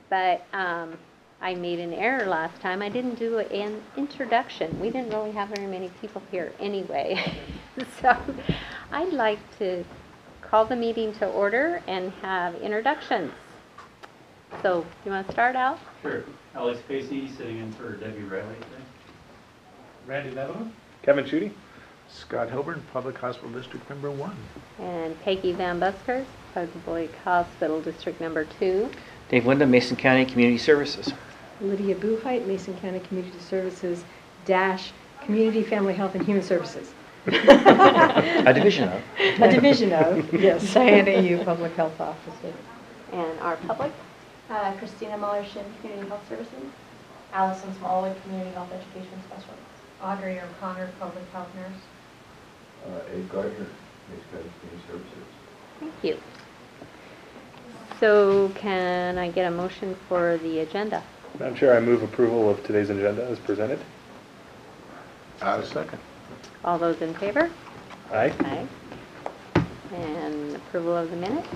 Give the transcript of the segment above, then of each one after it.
but I made an error last time. I didn't do an introduction. We didn't really have very many people here anyway. So I'd like to call the meeting to order and have introductions. So you want to start out? Sure. Alex Casey sitting in for Debbie Riley today. Randy Neverland. Kevin Schutte. Scott Hilburn, Public Hospital District Number 1. And Peggy Van Buskers, Public Hospital District Number 2. Dave Wyndham, Mason County Community Services. Lydia Buchheit, Mason County Community Services dash Community, Family Health, and Human Services. A division of. A division of, yes. Diana Yu, Public Health Officer. And our public? Christina Muller-Shin, Community Health Services. Allison Smallwood, Community Health Education Specialist. Audrey O'Connor, Public Health Nurse. Ed Gardner, Mason County Community Services. Thank you. So can I get a motion for the agenda? Madam Chair, I move approval of today's agenda as presented. Second. All those in favor? Aye. Aye. And approval of the minutes?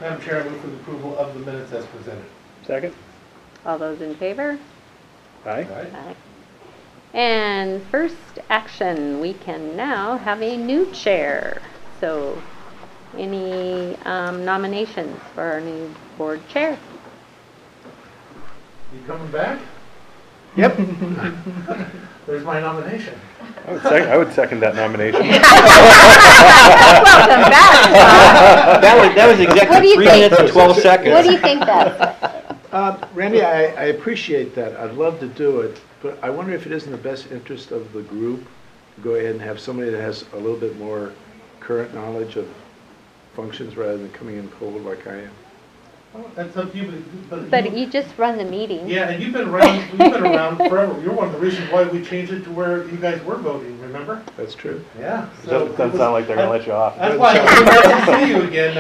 Madam Chair, I move for the approval of the minutes as presented. Second. All those in favor? Aye. Aye. And first action, we can now have a new chair. So any nominations for our new board chair? You coming back? Yep. There's my nomination. I would second that nomination. Welcome back. That was What do exactly you 3 think? minutes and 12 seconds. What do you think, Beth? Randy, I appreciate that. I'd love to do it, but I wonder if it isn't the best interest of the group to go ahead and have somebody that has a little bit more current knowledge of functions rather than coming in cold like I am. Well, that's up to you, But you just run the meeting. Yeah, and you've been around forever. You're one of the reasons why we changed it to where you guys were voting, remember? That's true. Yeah. It doesn't sound like they're going to let you off. That's why I'm glad to see you again.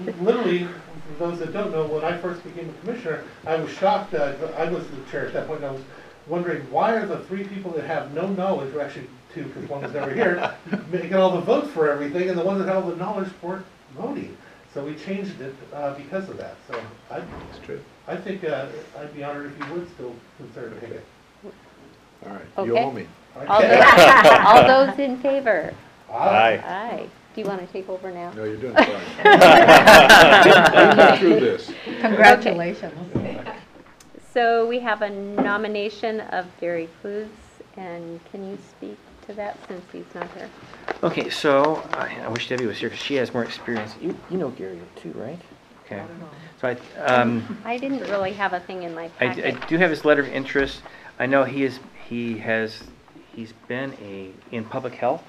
Just literally, for those that don't know, when I first became a commissioner, I was shocked. I was the chair at that point. And I was wondering, why are the 3 people that have no knowledge, or actually 2, because one was never here, making all the votes for everything, and the ones that have all the knowledge weren't voting. So we changed it because of that. So That's true. I think I'd be honored if you would still consider taking it. All right. Okay. You owe me. All those in favor? Aye. Aye. Do you want to take over now? No, you're doing fine. I'll get through this. Congratulations. So we have a nomination of Gary Clues, and can you speak to that since he's not here? Okay, so I wish Debbie was here because she has more experience. You know Gary too, right? Okay. So I didn't really have a thing in my I packet. do have his letter of interest. I know he's been in public health,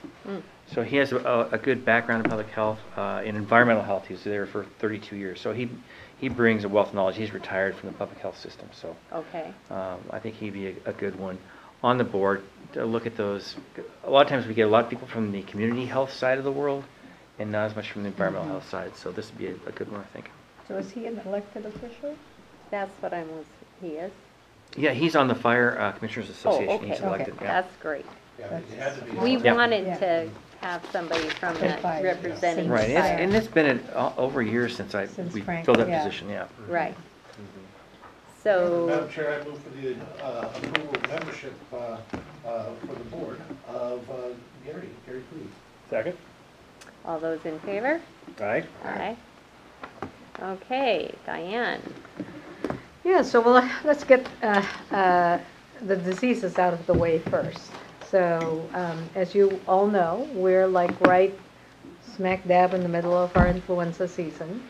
so he has a good background in public health, in environmental health. He was there for 32 years, so he brings a wealth of knowledge. He's retired from the public health system, so Okay. I think he'd be a good one on the board to look at those. A lot of times we get a lot of people from the community health side of the world, and not as much from the environmental health side. So this would be a good one, I think. So is he an elected official? That's what he is. Yeah, he's on the Fire Commissioners Association. okay. He's elected. Okay. Yeah. That's great. Yeah, you had to be. We Yeah. wanted Yeah. to have somebody from that Fire. representing Right, fire. and it's been over a year since we Frank, filled that yeah. position. Yeah. Right. Madam So, Chair, I move for the approval of membership for the board of Gary Clues. Second. all those in favor? Aye. Aye. Okay, Diane. Yeah, so let's get the diseases out of the way first. So as you all know, we're like right smack dab in the middle of our influenza season.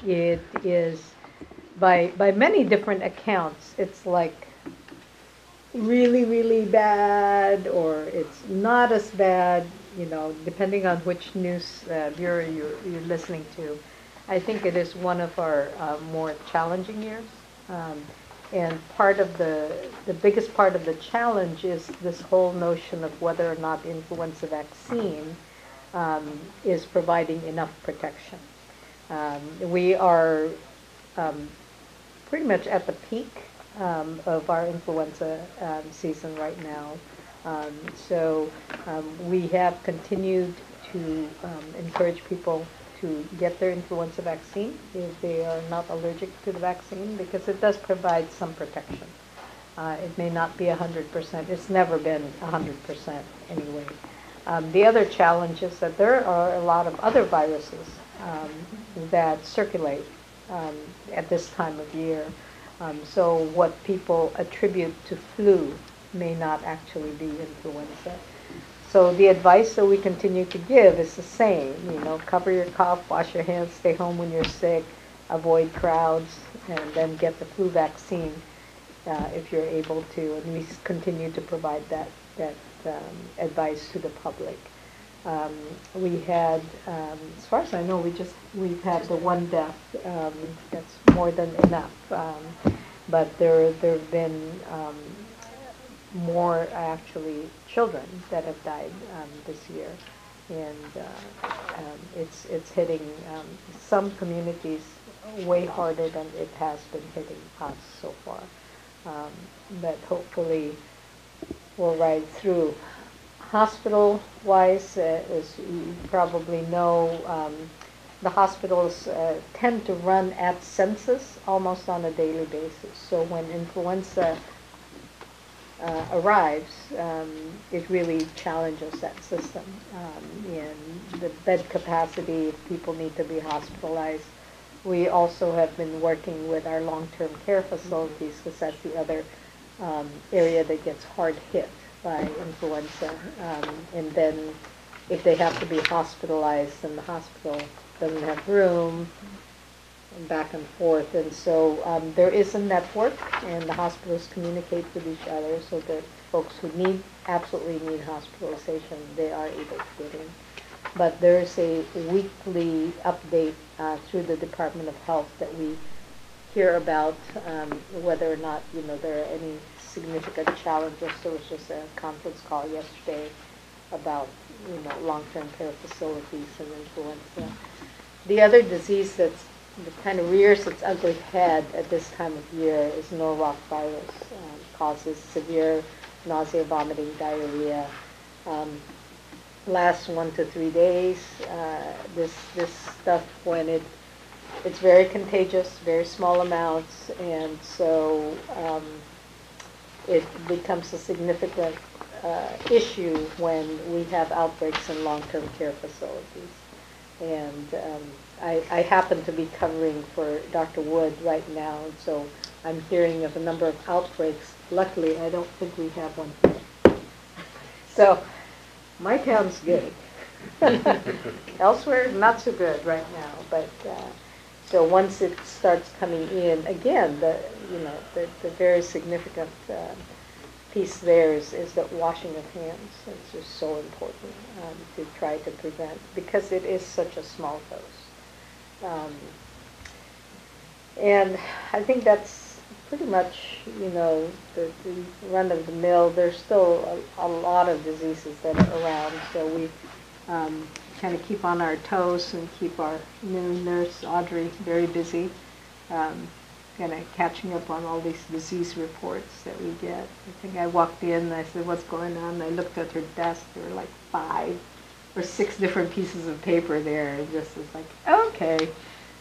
It is, by many different accounts, it's like really, really bad, or it's not as bad, you know, depending on which news bureau you're listening to. I think it is one of our more challenging years. And part of the biggest part of the challenge is this whole notion of whether or not the influenza vaccine is providing enough protection. We are pretty much at the peak of our influenza season right now. So we have continued to encourage people to get their influenza vaccine if they are not allergic to the vaccine, because it does provide some protection. It may not be 100%. It's never been 100% anyway. The other challenge is that there are a lot of other viruses that circulate at this time of year. So what people attribute to flu may not actually be influenza. So the advice that we continue to give is the same, cover your cough, wash your hands, stay home when you're sick, avoid crowds, and then get the flu vaccine if you're able to. And we continue to provide that advice to the public. We had, as far as I know, we've had the one death. That's more than enough. But there have been more actually children that have died this year, and it's hitting some communities way harder than it has been hitting us so far. But hopefully we'll ride through. Hospital-wise, as you probably know, the hospitals tend to run at census almost on a daily basis. So when influenza arrives, it really challenges that system. And the bed capacity, if people need to be hospitalized. We also have been working with our long-term care facilities, because that's the other area that gets hard hit by influenza. And then if they have to be hospitalized, then the hospital doesn't have room, and back and forth. And so there is a network, and the hospitals communicate with each other so that folks who absolutely need hospitalization, they are able to get in. But there's a weekly update through the Department of Health that we hear about whether or not there are any significant challenges. There was just a conference call yesterday about long-term care facilities and influenza. The other disease that kind of rears its ugly head at this time of year is Norwalk virus. Causes severe nausea, vomiting, diarrhea. Lasts 1 to 3 days. This stuff, when it's very contagious, very small amounts, and so it becomes a significant issue when we have outbreaks in long-term care facilities. And I happen to be covering for Dr. Wood right now, and so I'm hearing of a number of outbreaks. Luckily, I don't think we have one here. So my town's good. Elsewhere, not so good right now. But so once it starts coming in, again, the very significant piece there is that washing of hands. It's just so important to try to prevent, because it is such a small dose. And I think that's pretty much, the run of the mill. There's still a lot of diseases that are around, so we kind of keep on our toes and keep our new nurse, Audrey, very busy, kind of catching up on all these disease reports that we get. I think I walked in and I said, "What's going on?" And I looked at her desk. There were like 5 or 6 different pieces of paper there. It just was like, okay,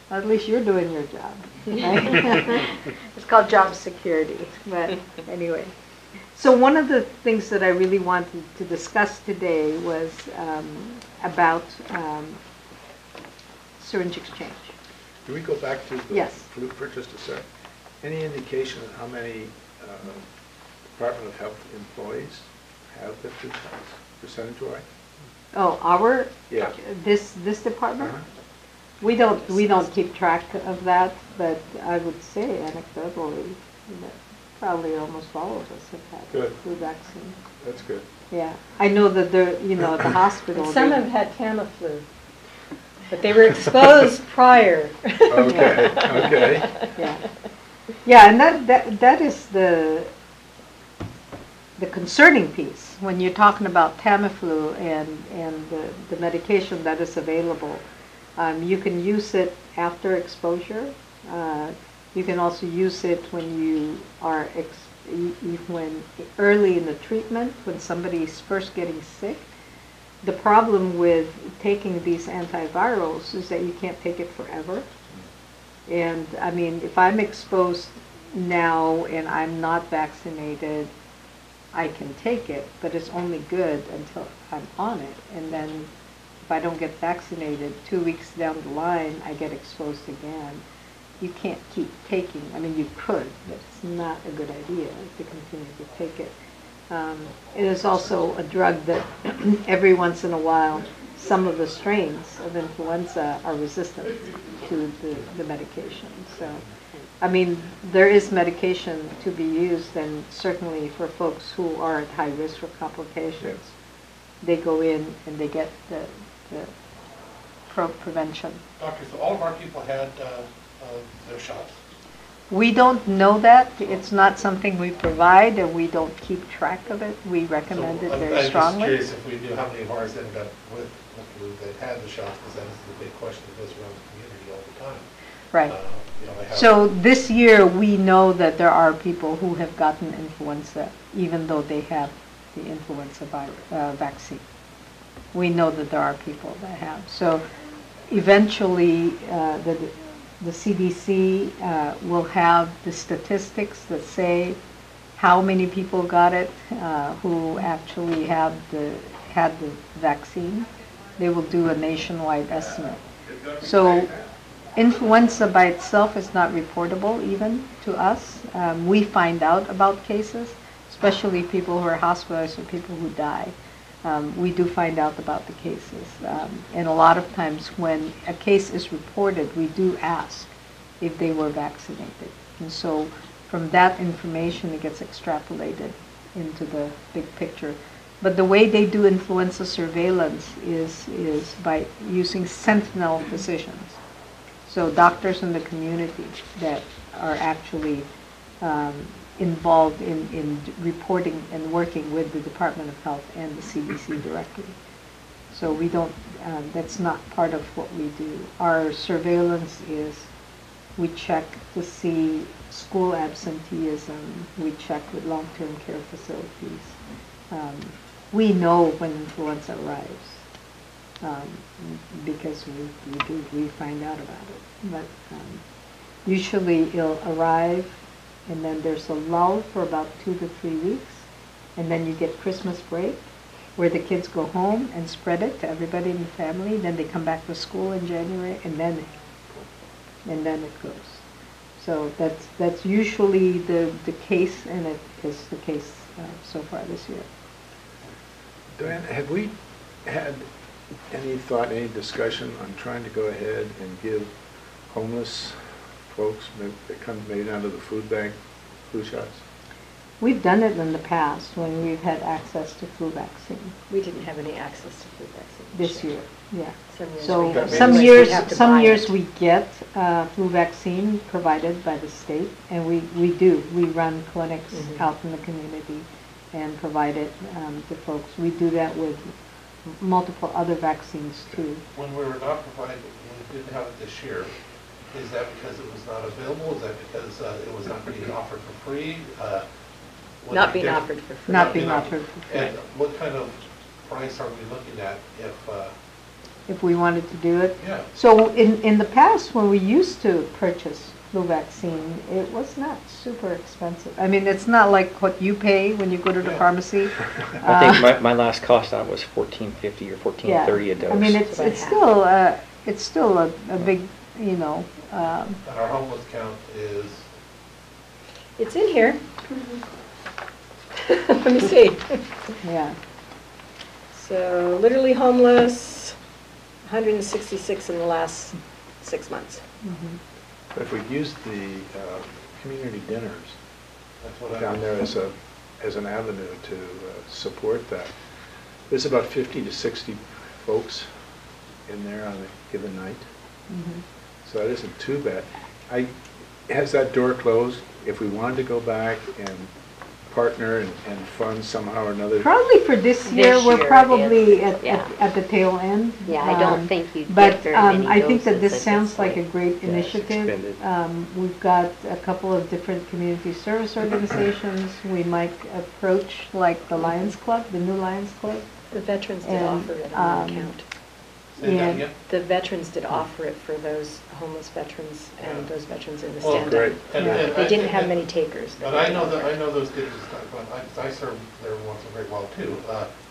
at least you're doing your job. Right? It's called job security. But anyway. So one of the things that I really wanted to discuss today was about syringe exchange. Can we go back to the Yes. flu for just a sec? Any indication of how many Department of Health employees have the flu shots, percentage-wise? Oh, Yeah. this department? Uh-huh. We don't keep track of that, but I would say anecdotally that probably almost all of us have had Good. flu vaccine. That's good. Yeah, I know that at the hospital. Some have had Tamiflu, but they were exposed prior. Okay, okay. Yeah, yeah, and that is the concerning piece when you're talking about Tamiflu and the medication that is available. You can use it after exposure. You can also use it when you are when early in the treatment, when somebody is first getting sick. the problem with taking these antivirals is that you can't take it forever. And I mean, if I'm exposed now and I'm not vaccinated, I can take it, but it's only good until I'm on it. And then if I don't get vaccinated, 2 weeks down the line, I get exposed again. You can't keep taking, I mean, you could, but it's not a good idea to continue to take it. It is also a drug that every once in a while, some of the strains of influenza are resistant to the medication. So, I mean, there is medication to be used, and certainly for folks who are at high risk for complications, they go in and they get the prevention. Doctor, so all of our people had their shots? We don't know that. It's not something we provide, and we don't keep track of it. We recommend it very strongly. I'm just curious if we knew how many of ours ended up with flu that had the shots, because that is the big question that goes around the community all the time. Right. You know, they have- So this year, we know that there are people who have gotten influenza, even though they have the influenza vaccine. We know that there are people that have. So eventually, the CDC will have the statistics that say how many people got it who actually had the vaccine. They will do a nationwide estimate. So influenza by itself is not reportable even to us. We find out about cases, especially people who are hospitalized or people who die. We do find out about the cases. And a lot of times when a case is reported, we do ask if they were vaccinated. And so from that information, it gets extrapolated into the big picture. But the way they do influenza surveillance is by using sentinel physicians. So doctors in the community that are actually involved in reporting and working with the Department of Health and the CDC directly. So we don't, that's not part of what we do. Our surveillance is, we check to see school absenteeism, we check with long-term care facilities. We know when influenza arrives because we find out about it. But usually it'll arrive, and then there's a lull for about 2 to 3 weeks, and then you get Christmas break, where the kids go home and spread it to everybody in the family. Then they come back to school in January, and then it goes. So that's usually the case, and it is the case so far this year. Diane, have we had any thought, any discussion on trying to go ahead and give homeless folks that come maybe down to the food bank flu shots? We've done it in the past when we've had access to flu vaccine. We didn't have any access to flu vaccine This year, yeah. Some years So we have. some We years, have to some buy years it. we get flu vaccine provided by the state, and we do. We run clinics Mhm. out in the community and provide it to folks. We do that with multiple other vaccines too. When we were not provided, we didn't have it this year, is that because it was not available? Is that because it was not being offered for free? Was Not it being different? offered for free. Not being offered for free. And what kind of price are we looking at If we wanted to do it. yeah. So in the past, when we used to purchase flu vaccine, it was not super expensive. I mean, it's not like what you pay when you go to the Yeah. pharmacy. I think my last cost on it was $14.50 or $14.30 a dose. I mean, About it's still a big, you know, And our homeless count is, It's in here. Let me see. yeah. So literally homeless, 166 in the last 6 months. Mhm. But if we used the community dinners that's what I. down there as an avenue to support that, there's about 50 to 60 folks in there on a given night. Mhm. So that isn't too bad. Has that door closed? If we wanted to go back and partner and fund somehow or another, Probably for this year, This we're year, probably yes. Yeah. at the tail end. Yeah, I don't think you'd get But very many I think that doses this at sounds this like a point. great Yeah, it's initiative. expanded. We've got a couple of different community service organizations. We might approach like the Lions Club, the new Lions Club, The veterans did And, offer it on the um, account. Say that Yeah. again? The veterans did offer it for those homeless veterans and those veterans in the Well, stand-up. great. They didn't have many takers. But I know that, I know those dinners, I serve there once in a great while too.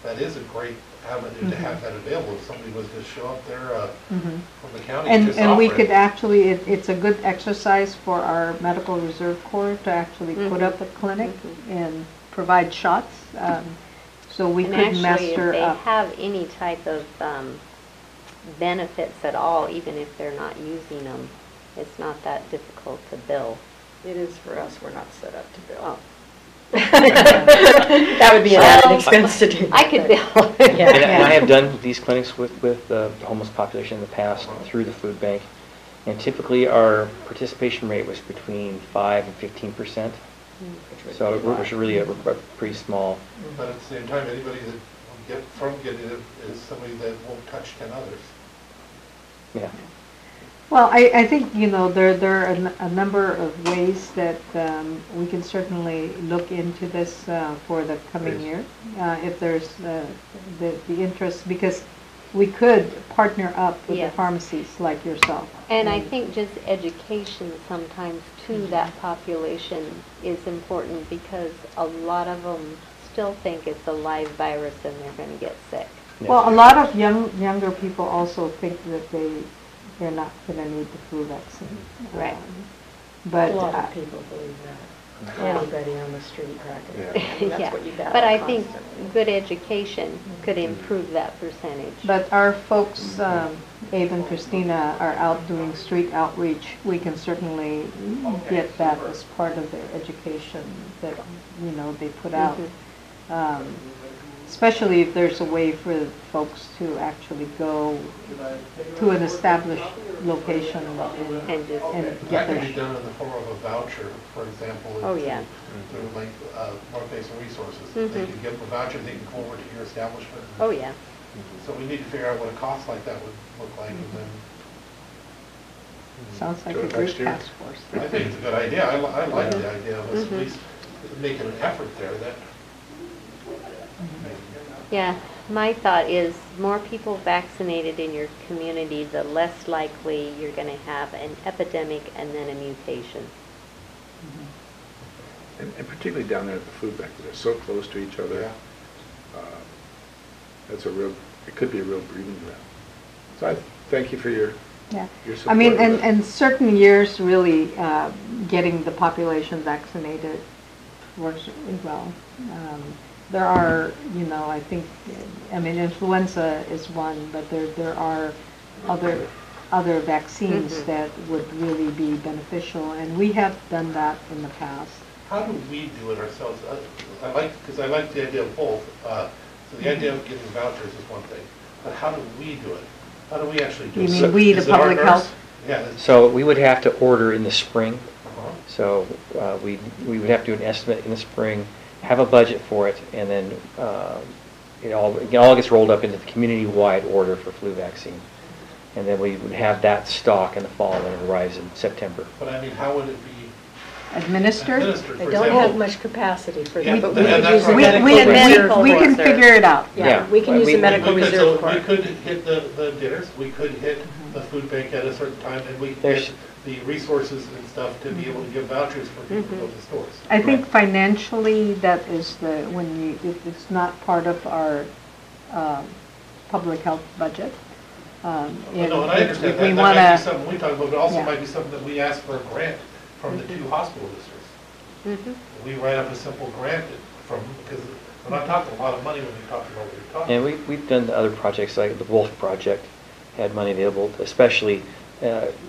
That is a great avenue to have that available. If somebody was to show up there Mhm. from the county, And, just and we offer could it. actually, it's a good exercise for our Medical Reserve Corps to actually put up a clinic and provide shots. So we And could actually, master if they up. have any type of benefits at all, even if they're not using them, it's not that difficult to bill. It is for us, we're not set up to bill. Oh. That would be an added expense to do. I that, could but- bill. Yeah. And I have done these clinics with the homeless population in the past through the food bank. And typically our participation rate was between 5 and 15%. So it was really a pretty small. But at the same time, anybody that will get from getting it is somebody that won't touch 10 others. Yeah. Well, I think, there are a number of ways that we can certainly look into this for the coming Please. year, if there's the interest, because we could partner up with the Yes. pharmacies like yourself. And I think just education sometimes to Mm-hmm. that population is important because a lot of them still think it's a live virus and they're going to get sick. Well, a lot of younger people also think that they're not going to need the flu vaccine. Right. But A lot of people believe that. Anybody on the street practically. I mean, Yeah. That's what you battle But I think constantly. good education could improve that percentage. But our folks, Abe and Christina, are out doing street outreach. We can certainly get that as part of their education that, they put out. Especially if there's a way for folks to actually go to an established location And just, and That get could their be done in the form of a voucher, for example. Oh, yeah. Through like North Basin Resources. They Mhm. could give them a voucher, they can come over to your establishment. oh, yeah. So we need to figure out what a cost like that would look like, and then, sounds like Do a it great next year. task force. I think it's a good idea. I like the idea of us at least making an effort there that. Yeah, my thought is more people vaccinated in your community, the less likely you're going to have an epidemic and then a mutation. And particularly down there at the food bank, they're so close to each other. Yeah. That's it could be a real breeding ground. So I thank you for your Yeah. support. I mean, of and, it. and certain years really getting the population vaccinated works really well. There are, I think, influenza is one, but there are other vaccines Mhm. that would really be beneficial, and we have done that in the past. How do we do it ourselves? Because I like the idea of both. So the idea of getting vouchers is one thing, but how do we do it? How do we actually do You it? mean So we, the is it our public nurse? health? Yeah. it's- So we would have to order in the spring. uh-huh. So we would have to do an estimate in the spring, have a budget for it, and then it all gets rolled up into the community-wide order for flu vaccine. And then we would have that stock in the fall when it arrives in September. But I mean, how would it be Administered? administered? They For don't example, have much capacity for Yeah, that, but but we could that's use the right. medical We reserve. can corps. figure it out. Yeah, we can use the medical we could- reserve so we corps. could hit the dinners, we could hit the food bank at a certain time, and we could There's- get the resources and stuff to be able to give vouchers for people to go to the stores. I think financially, that is it's not part of our public health budget. Well, no, and I understand if that, we that might be wanna, something we talk about, but also Yeah. might be something that we ask for a grant from the two hospital districts. We write up a simple grant from, because we're not talking a lot of money when you talk about what you're talking. And we've done other projects, like the Wolf Project, had money available, especially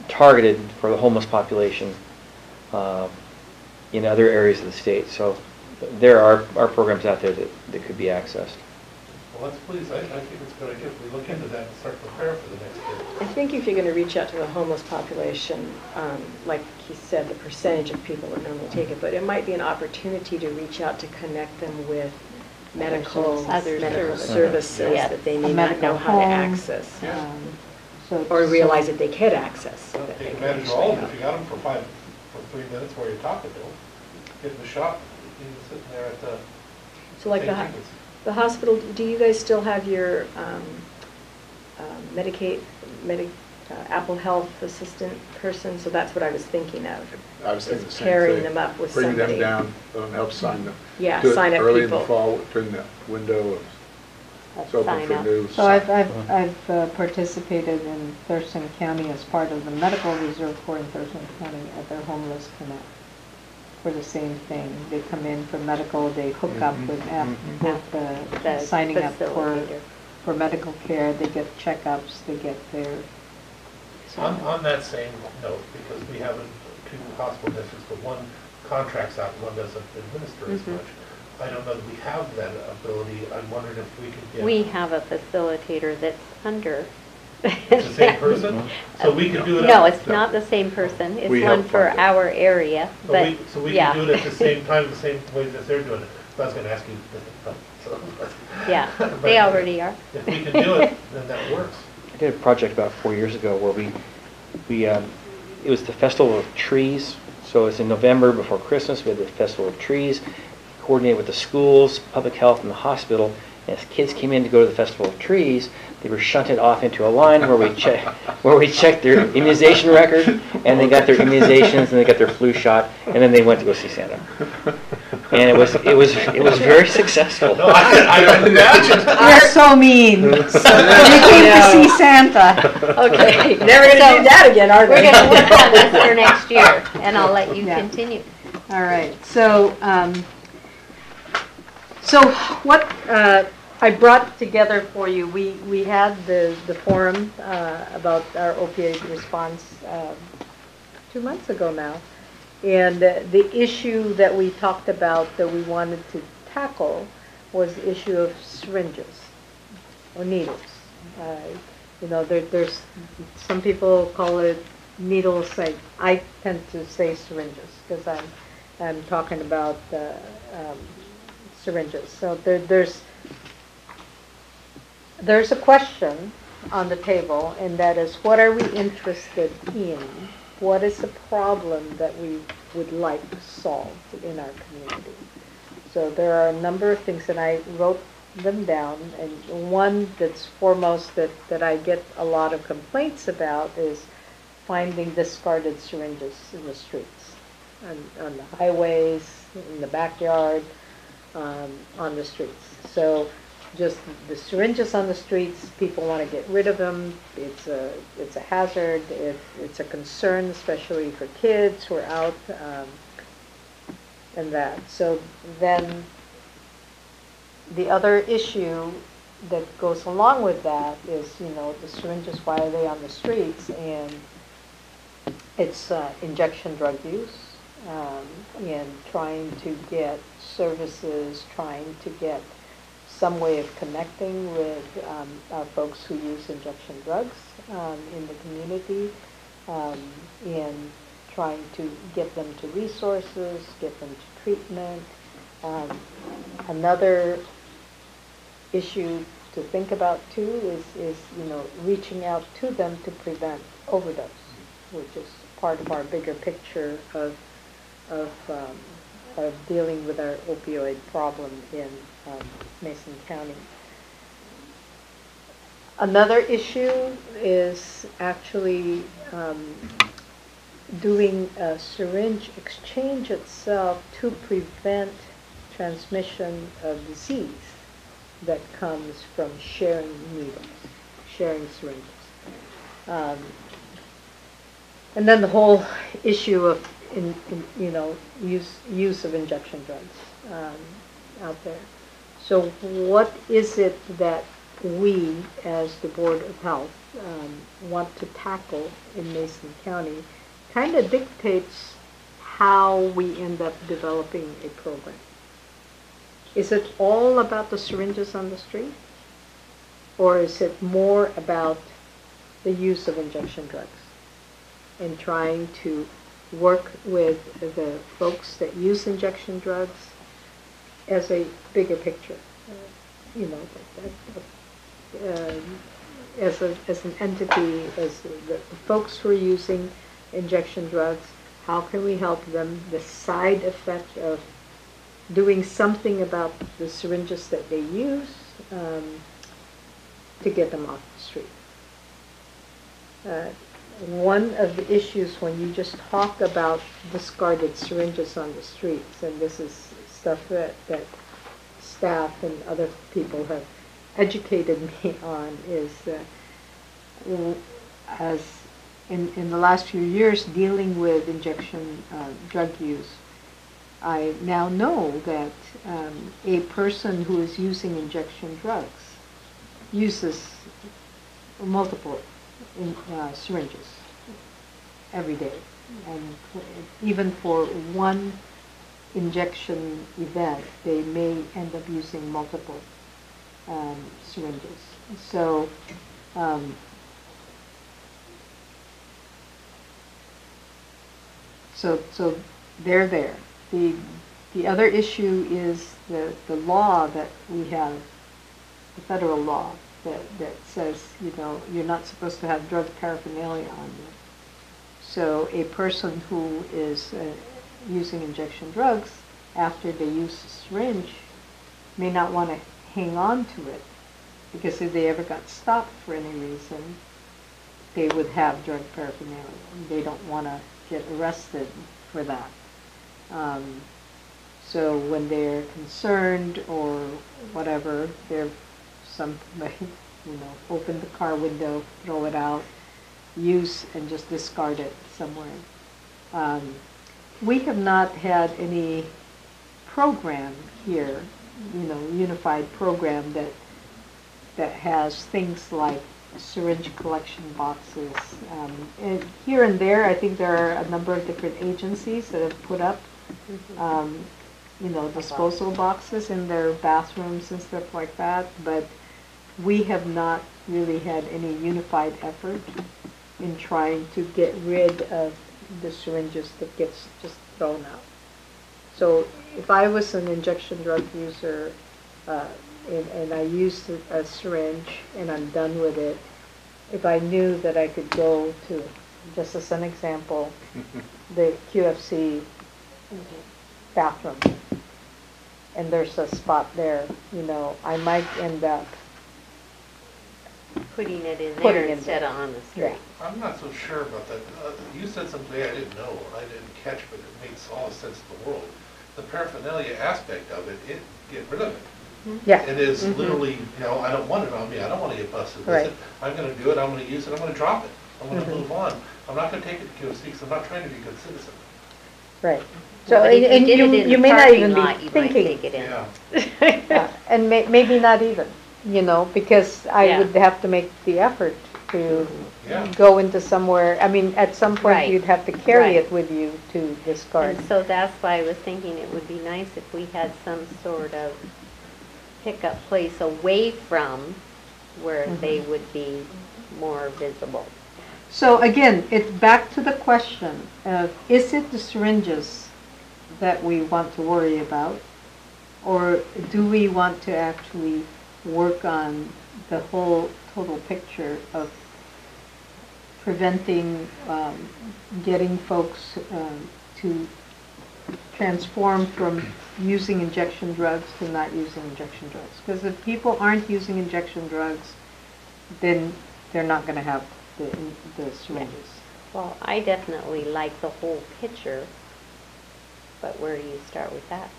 targeted for the homeless population in other areas of the state. So there are programs out there that could be accessed. Well, let's please, I think it's a good idea if we look into that and start preparing for the next year. I think if you're going to reach out to the homeless population, like he said, the percentage of people that normally take it, but it might be an opportunity to reach out to connect them with medical Other services Yeah. that they A may not medical know how to home. access. So- Or realize that they could access. so So that they take can advantage of actually all of it, help. if you got them for 3 minutes while you're talking to them, get in the shop, you can sit there at the. So like take the, tickets. The hospital, do you guys still have your Apple Health assistant person? So that's what I was thinking of. I was thinking the is same pairing thing. them up with Bring somebody. them down, let them help sign them. Yeah, Do it sign up early in the people. fall, during the window of, it's open Sign for up. new. So I've participated in Thurston County as part of the Medical Reserve Corps in Thurston County at their Homeless Connect for the same thing. They come in for medical, they hook up with The signing up facilitator. for medical care, they get checkups, they get their. On that same note, because we have two hospital districts, but one contracts out, one doesn't administer as Mhm. much. I don't know that we have that ability. I'm wondering if we could get. We have a facilitator that's under. It's the same person? So we could do it. No, at- it's not the same person. It's We one help for fund it. our area, but, So we yeah. can do it at the same time, the same way that they're doing it. I was gonna ask you, so. Yeah, but they already are. If we can do it, then that works. I did a project about 4 years ago where it was the Festival of Trees. So it's in November before Christmas. We had the Festival of Trees, coordinated with the schools, public health, and the hospital. And as kids came in to go to the Festival of Trees, they were shunted off into a line where we checked their immunization record, and they got their immunizations, and they got their flu shot, and then they went to go see Santa. And it was very successful. No, I can imagine. You're so mean. You came to see Santa. Okay. Never gonna So, do that again, are We're they? gonna work on this for next year, and I'll let you Yeah. continue. All right, so, what I brought together for you, we had the forum about our opioid response 2 months ago now. And the issue that we talked about that we wanted to tackle was the issue of syringes or needles. There's some people call it needles. I tend to say syringes because I'm talking about syringes. So there's a question on the table, and that is, what are we interested in? What is the problem that we would like solved in our community? So there are a number of things, and I wrote them down, and one that's foremost that I get a lot of complaints about is finding discarded syringes in the streets, on the highways, in the backyard, on the streets. So just the syringes on the streets, people want to get rid of them. It's a hazard. It's a concern, especially for kids who are out and that. So then the other issue that goes along with that is, the syringes, why are they on the streets? And it's injection drug use, and trying to get services, trying to get some way of connecting with our folks who use injection drugs in the community, and trying to get them to resources, get them to treatment. Another issue to think about too is reaching out to them to prevent overdose, which is part of our bigger picture of dealing with our opioid problem in Mason County. Another issue is actually doing a syringe exchange itself to prevent transmission of disease that comes from sharing needles, sharing syringes. And then the whole issue of use of injection drugs out there. So what is it that we, as the Board of Health, want to tackle in Mason County? Kind of dictates how we end up developing a program. Is it all about the syringes on the street? Or is it more about the use of injection drugs and trying to work with the folks that use injection drugs as a bigger picture, as an entity, as the folks who are using injection drugs, how can we help them? The side effect of doing something about the syringes that they use to get them off the street. One of the issues when you just talk about discarded syringes on the streets, and this is stuff that staff and other people have educated me on, is as in the last few years dealing with injection drug use, I now know that a person who is using injection drugs uses multiple syringes every day. And even for one injection event, they may end up using multiple syringes. So so they're there. The other issue is the law that we have, the federal law that says, you know, you're not supposed to have drug paraphernalia on you. So a person who is using injection drugs, after they use a syringe, may not want to hang on to it, because if they ever got stopped for any reason, they would have drug paraphernalia. They don't want to get arrested for that. So when they're concerned or whatever, they're somebody, you know, open the car window, throw it out, use and just discard it somewhere. We have not had any program here, you know, unified program that has things like syringe collection boxes. And here and there, I think there are a number of different agencies that have put up, you know, disposal boxes in their bathrooms and stuff like that. But we have not really had any unified effort in trying to get rid of the syringes that gets just thrown out. So if I was an injection drug user and I used a syringe and I'm done with it, if I knew that I could go to, just as an example, the QFC bathroom, and there's a spot there, you know, I might end up Putting it in Putting there it instead there. of on the Yeah. street. I'm not so sure about that. You said something I didn't know, I didn't catch, but it makes all the sense in the world. The paraphernalia aspect of it, get rid of it. Yeah. It is literally, you know, I don't want it on me, I don't want to get busted with Right. it. I'm going to do it, I'm going to use it, I'm going to drop it. I'm going to Mhm. move on. I'm not going to take it to QFC because I'm not trying to be a good citizen. Right. So, But if you and did it in you the may not parking even lot, be you might thinking, take it in. Yeah. and maybe not even, you know, because I Yeah. would have to make the effort to Yeah. go into somewhere. I mean, at some point, Right. you'd have to carry Right. it with you to discard. And so that's why I was thinking it would be nice if we had some sort of pickup place away from where they would be more visible. So again, it's back to the question of, is it the syringes that we want to worry about? Or do we want to actually work on the whole total picture of preventing, getting folks to transform from using injection drugs to not using injection drugs? Because if people aren't using injection drugs, then they're not going to have the syringes. Well, I definitely like the whole picture, but where do you start with that?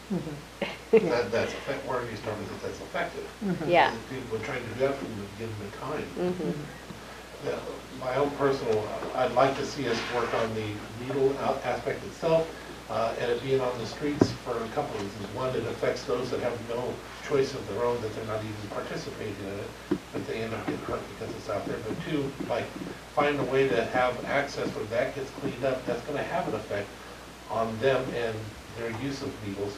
Where you start with it, that's effective. Yeah. People are trying to do that from the beginning of time. Yeah, my own personal, I'd like to see us work on the needle aspect itself, and it being on the streets for a couple of reasons. One, it affects those that have no choice of their own, that they're not even participating in it, but they end up getting hurt because it's out there. But two, like, find a way to have access where that gets cleaned up, that's gonna have an effect on them and their use of needles.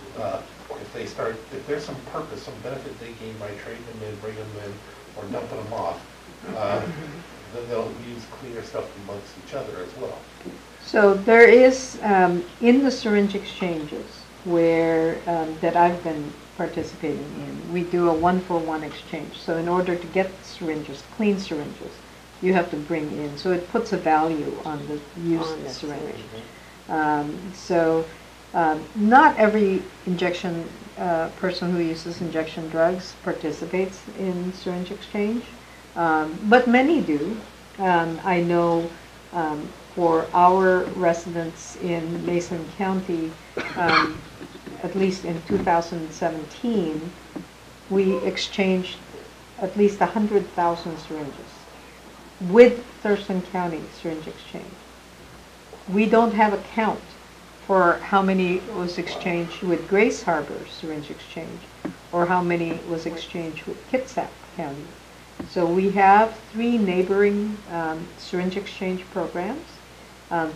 If there's some purpose, some benefit they gain by trading them in, bringing them in, or dumping them off, then they'll use cleaner stuff amongst each other as well. So there is, in the syringe exchanges where, that I've been participating in, we do a 1-for-1 exchange. So in order to get syringes, clean syringes, you have to bring in, so it puts a value on the used syringe. Not every injection person who uses injection drugs participates in syringe exchange, but many do. I know for our residents in Mason County, at least in 2017, we exchanged at least 100,000 syringes with Thurston County Syringe Exchange. We don't have a count for how many was exchanged with Grace Harbor Syringe Exchange or how many was exchanged with Kitsap County. So we have 3 neighboring syringe exchange programs.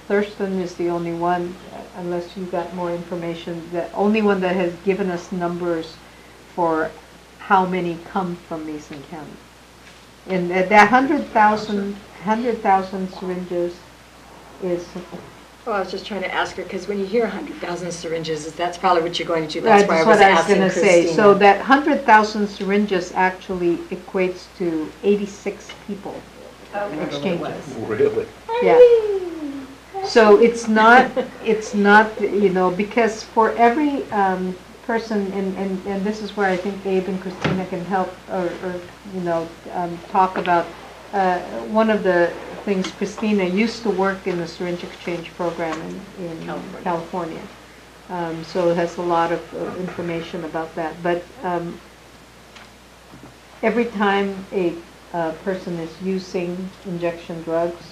Thurston is the only one, unless you got more information, the only one that has given us numbers for how many come from Mason County. And that 100,000 syringes is... Well, I was just trying to ask her, because when you hear 100,000 syringes, that's probably what you're going to do. That's why I was what I was asking going to Christina. say. So that 100,000 syringes actually equates to 86 people exchanges. Really? Yeah. So it's not, you know, because for every person, and this is where I think Abe and Christina can help or you know, talk about. One of the things, Christina used to work in the syringe exchange program in California. So it has a lot of information about that. But every time a person is using injection drugs,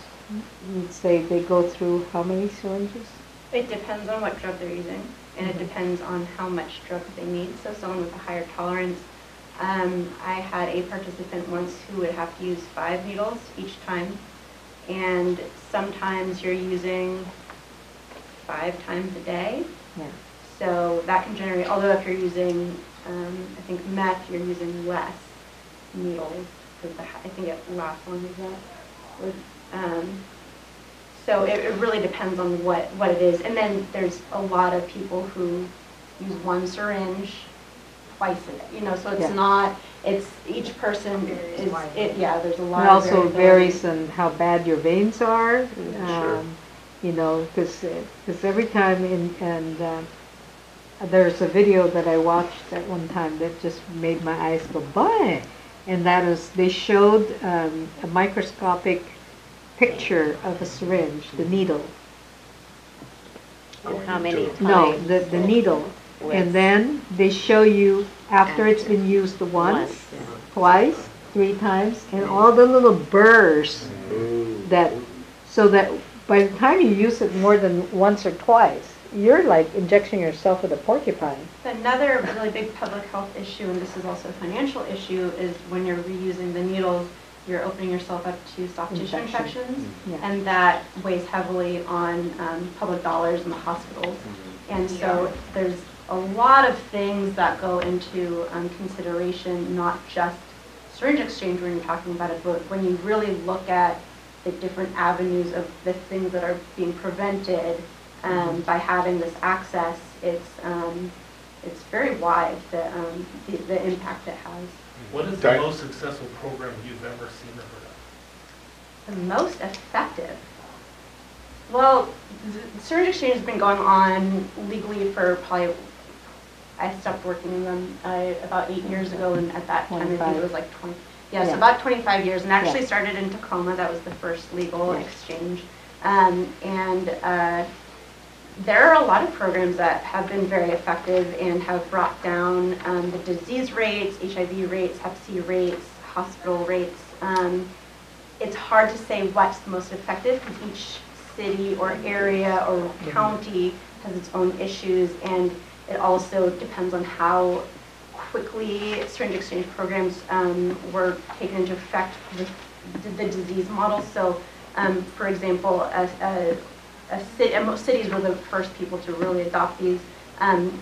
you'd say they go through how many syringes? It depends on what drug they're using, and it depends on how much drug they need. So someone with a higher tolerance, I had a participant once who would have to use 5 needles each time, and sometimes you're using 5 times a day. Yeah. So that can generate, although if you're using, I think meth, you're using less needles, because I think it last one is that. So it really depends on what it is. And then there's a lot of people who use 1 syringe twice a day, you know, so it's not, it's, each person is, yeah, there's a lot It of also variability. varies on how bad your veins are, Sure. you know, because every time there's a video that I watched at one time that just made my eyes go by, and that is, they showed a microscopic picture of a syringe, the needle. And how many times? No, the needle. And then they show you after it's been used once, twice, 3 times, and all the little burrs that, so that by the time you use it more than once or twice, you're like injecting yourself with a porcupine. Another really big public health issue, and this is also a financial issue, is when you're reusing the needles, you're opening yourself up to soft tissue infections, and that weighs heavily on public dollars in the hospitals. And so there's a lot of things that go into consideration, not just syringe exchange when you're talking about it, but when you really look at the different avenues of the things that are being prevented by having this access, it's very wide, the impact it has. What is the most successful program you've ever seen or heard of? The most effective? Well, syringe exchange has been going on legally for probably, I stopped working in them about 8 years ago, and at that time I think it was like 20, so about 25 years, and actually started in Tacoma. That was the first legal exchange. There are a lot of programs that have been very effective and have brought down the disease rates, HIV rates, Hep C rates, hospital rates. It's hard to say what's the most effective because each city or area or county has its own issues, and it also depends on how quickly syringe exchange programs were taken into effect with the disease model. So, for example, most cities were the first people to really adopt these.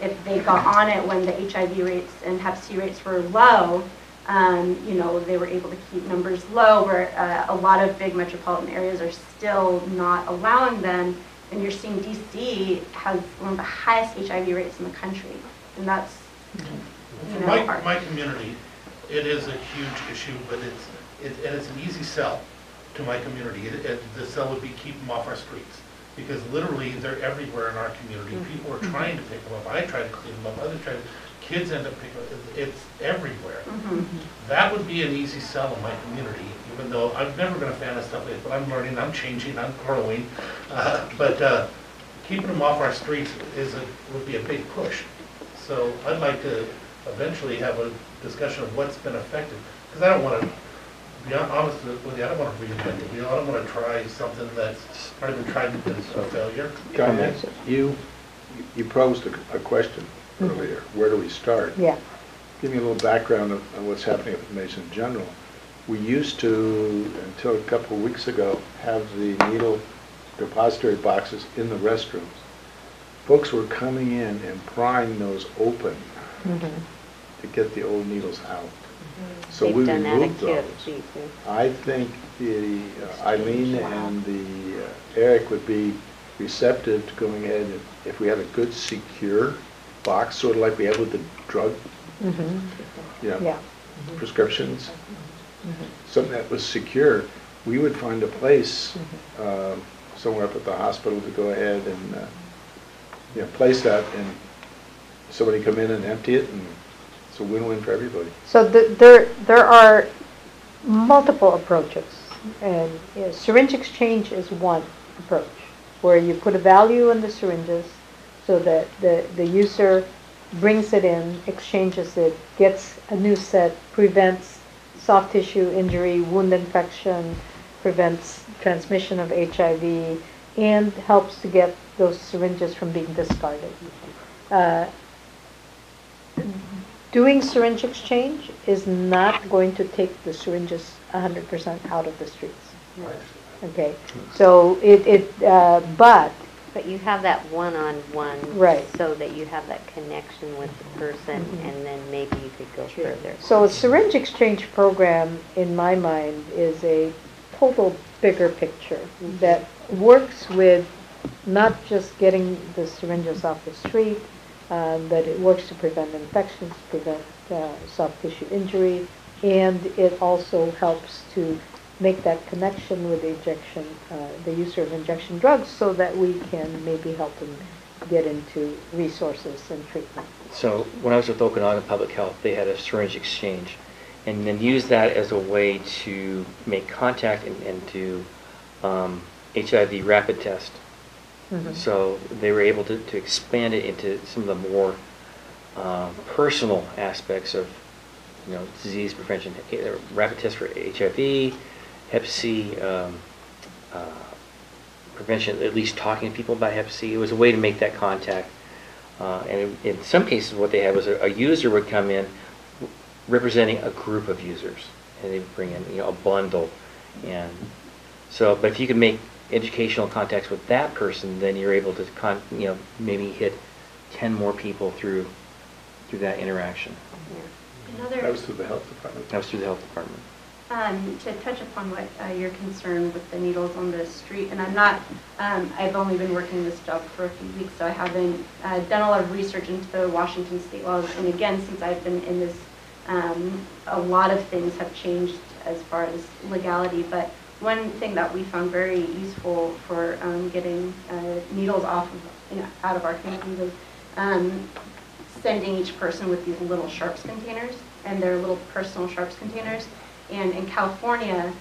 If they got on it when the HIV rates and Hep C rates were low, you know, they were able to keep numbers low, where a lot of big metropolitan areas are still not allowing them. And you're seeing DC has one of the highest HIV rates in the country, and that's For my community, it is a huge issue, but it's an easy sell to my community. The sell would be keep them off our streets. because literally they're everywhere in our community. People are trying to pick them up. I try to clean them up, others try to, kids end up picking them up. It's everywhere. That would be an easy sell in my community, even though I've never been a fan of stuff like this, but I'm learning, I'm changing, I'm growing. But keeping them off our streets would be a big push. So I'd like to eventually have a discussion of what's been effective, because I don't want to, be honest with you, I don't want to reinvent the wheel. I don't want to try something that's already been tried and been a failure. Comment. You posed a question earlier. Where do we start? Yeah. Give me a little background on what's happening at the Mason General. We used to, until a couple of weeks ago, have the needle depository boxes in the restrooms. Folks were coming in and prying those open to get the old needles out. So we They've done that removed at those. KFC too. I think the Eileen and the Eric would be receptive to going ahead and if we had a good secure box, sort of like we have with the drug, you know, Yeah. prescriptions, something that was secure, we would find a place somewhere up at the hospital to go ahead and you know, place that and somebody come in and empty it, and it's a win-win for everybody. So there are multiple approaches, and syringe exchange is one approach, where you put a value on the syringes so that the user brings it in, exchanges it, gets a new set, prevents soft tissue injury, wound infection, prevents transmission of HIV, and helps to get those syringes from being discarded. Doing syringe exchange is not going to take the syringes 100% out of the streets. Okay, so but But you have that one-on-one. Right. So that you have that connection with the person, and then maybe you could go further. so a syringe exchange program, in my mind, is a total bigger picture that works with not just getting the syringes off the street, but it works to prevent infections, prevent soft tissue injury, and it also helps to make that connection with the injection, the user of injection drugs, so that we can maybe help them get into resources and treatment. So when I was with Okanagan Public Health, they had a syringe exchange, and then used that as a way to make contact and to HIV rapid test. So they were able to expand it into some of the more personal aspects of, you know, disease prevention, rapid test for HIV, Hep C, prevention, at least talking to people about Hep C. It was a way to make that contact. And in some cases, what they had was a user would come in representing a group of users, and they would bring in, you know, a bundle. And so, but if you can make educational contacts with that person, then you're able to, you know, maybe hit 10 more people through that interaction. That was through the health department. That was through the health department. To touch upon what your concern with the needles on the street, and I'm not, I've only been working this job for a few weeks, so I haven't done a lot of research into the Washington state laws. And again, since I've been in this, a lot of things have changed as far as legality. But one thing that we found very useful for getting needles off of, you know, out of our community was sending each person with these little sharps containers, and they're little personal sharps containers. And in California,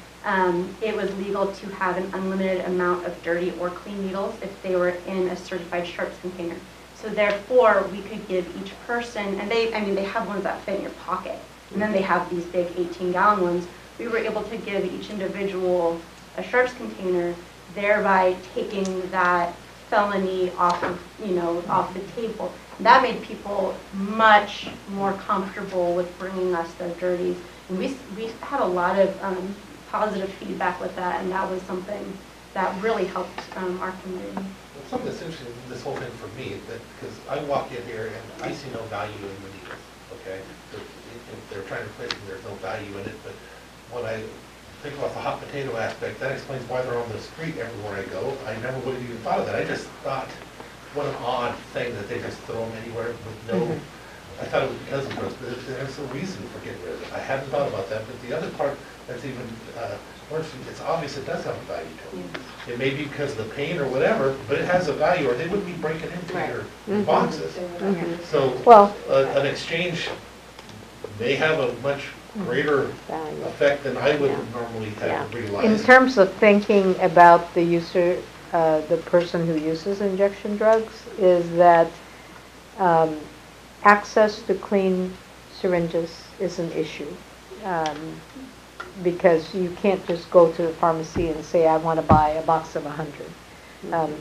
it was legal to have an unlimited amount of dirty or clean needles if they were in a certified sharps container. So therefore, we could give each person, and they have ones that fit in your pocket, and then they have these big 18-gallon ones. We were able to give each individual a sharps container, thereby taking that felony off of, off the table. That made people much more comfortable with bringing us their dirties. And we had a lot of positive feedback with that, and that was something that really helped our community. Something that's interesting in this whole thing for me, that because I walk in here and I see no value in the needles, okay? If they're trying to place them, there's no value in it, but when I think about the hot potato aspect, that explains why they're on the street everywhere I go. I never would have even thought of that. I just thought, what an odd thing that they just throw them anywhere with no I thought it was because of drugs, but there's a reason for getting rid of it. I hadn't thought about that, but the other part that's even worse, it's obvious it does have a value to it. It may be because of the pain or whatever, but it has a value, or they wouldn't be breaking into your boxes. So Well- an exchange may have a much greater Value. effect than I would Yeah. normally Yeah. have realized. In terms of thinking about the user, the person who uses injection drugs, is that access to clean syringes is an issue. Because you can't just go to the pharmacy and say, I want to buy a box of 100.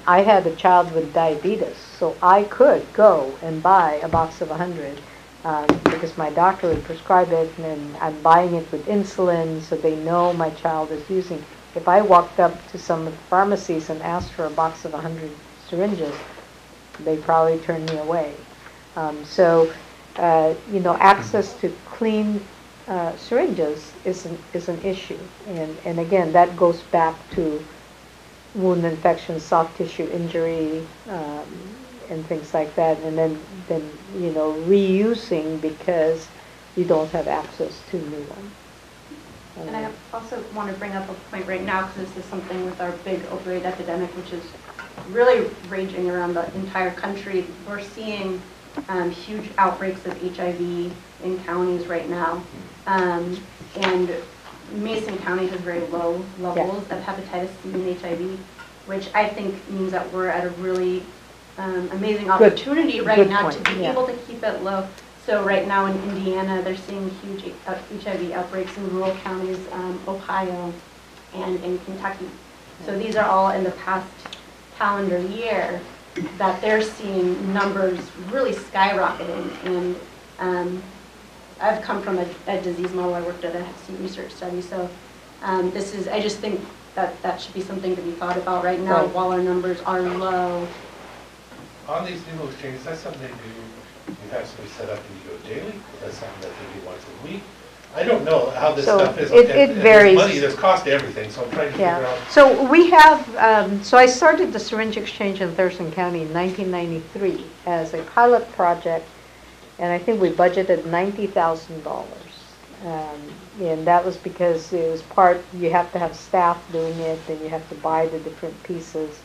I had a child with diabetes, so I could go and buy a box of 100 because my doctor would prescribe it, and I'm buying it with insulin, so they know my child is using. If I walked up to some of the pharmacies and asked for a box of 100 syringes, they probably turn me away. Access to clean syringes is an issue, and again, that goes back to wound infection, soft tissue injury, and things like that, and then reusing because you don't have access to new ones. And I also want to bring up a point right now, because this is something with our big opioid epidemic, which is really raging around the entire country. We're seeing huge outbreaks of HIV in counties right now. And Mason County has very low levels of hepatitis C and HIV, which I think means that we're at a really amazing opportunity right now to be able to keep it low. So right now in Indiana, they're seeing huge HIV outbreaks in rural counties, Ohio, and in Kentucky. So these are all in the past calendar year that they're seeing numbers really skyrocketing. And I've come from a disease model. I worked at a Hep C research study. So I just think that should be something to be thought about right now while our numbers are low. On these new exchanges, that's something they do. You have somebody set up and you go daily. That's something that they do once a week. I don't know how this stuff is. It varies. There's money, there's cost to everything, so I'm trying to figure out. So we have, so I started the syringe exchange in Thurston County in 1993 as a pilot project, and I think we budgeted $90,000. And that was because it was you have to have staff doing it, and you have to buy the different pieces.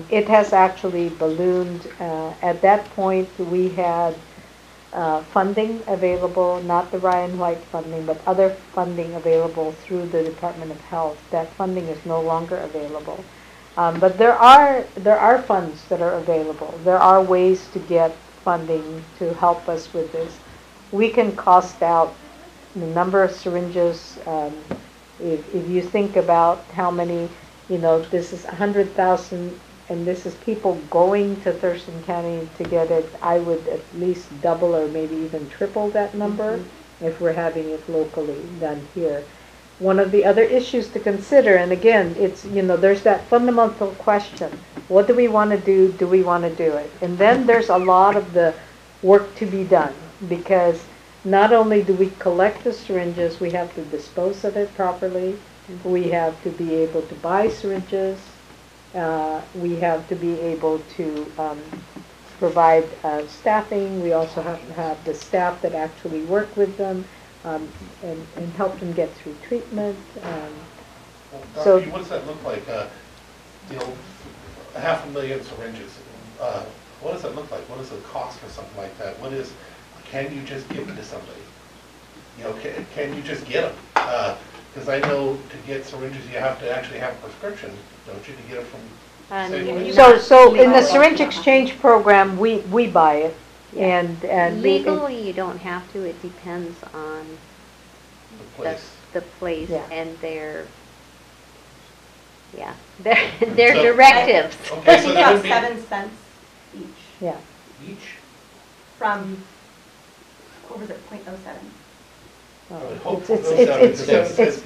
It has actually ballooned. At that point, we had funding available, not the Ryan White funding, but other funding available through the Department of Health. That funding is no longer available. But there are funds that are available. There are ways to get funding to help us with this. We can cost out the number of syringes. If you think about how many, this is 100,000, and this is people going to Thurston County to get it, I would at least double or maybe even triple that number if we're having it locally done here. One of the other issues to consider, and again, it's, there's that fundamental question, what do we want to do? Do we want to do it? And then there's a lot of the work to be done, because not only do we collect the syringes, we have to dispose of it properly. We have to be able to buy syringes. We have to be able to provide staffing. We also have to have the staff that actually work with them and help them get through treatment. Dr. What does that look like? 500,000 syringes. What does that look like? What is the cost for something like that? Can you just give it to somebody? Can you just get them? Because I know to get syringes, you have to actually have a prescription, don't you, to get it from Safeway? So in the syringe exchange program, we buy it, and legally you don't have to. It depends on the place and their directives. I think about 7 cents each. Yeah. Each? From, what was it, 0.07?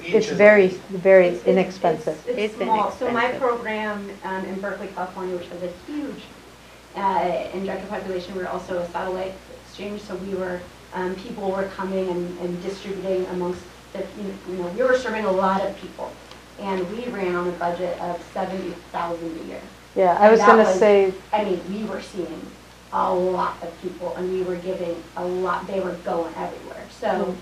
It's very, very inexpensive. It's small. So my program in Berkeley, California, which has a huge injector population, we're also a satellite exchange. So people were coming and distributing amongst we were serving a lot of people, and we ran on a budget of $70,000 a year. Yeah, I was going to say. I mean, we were seeing a lot of people, and we were giving a lot, they were going everywhere. So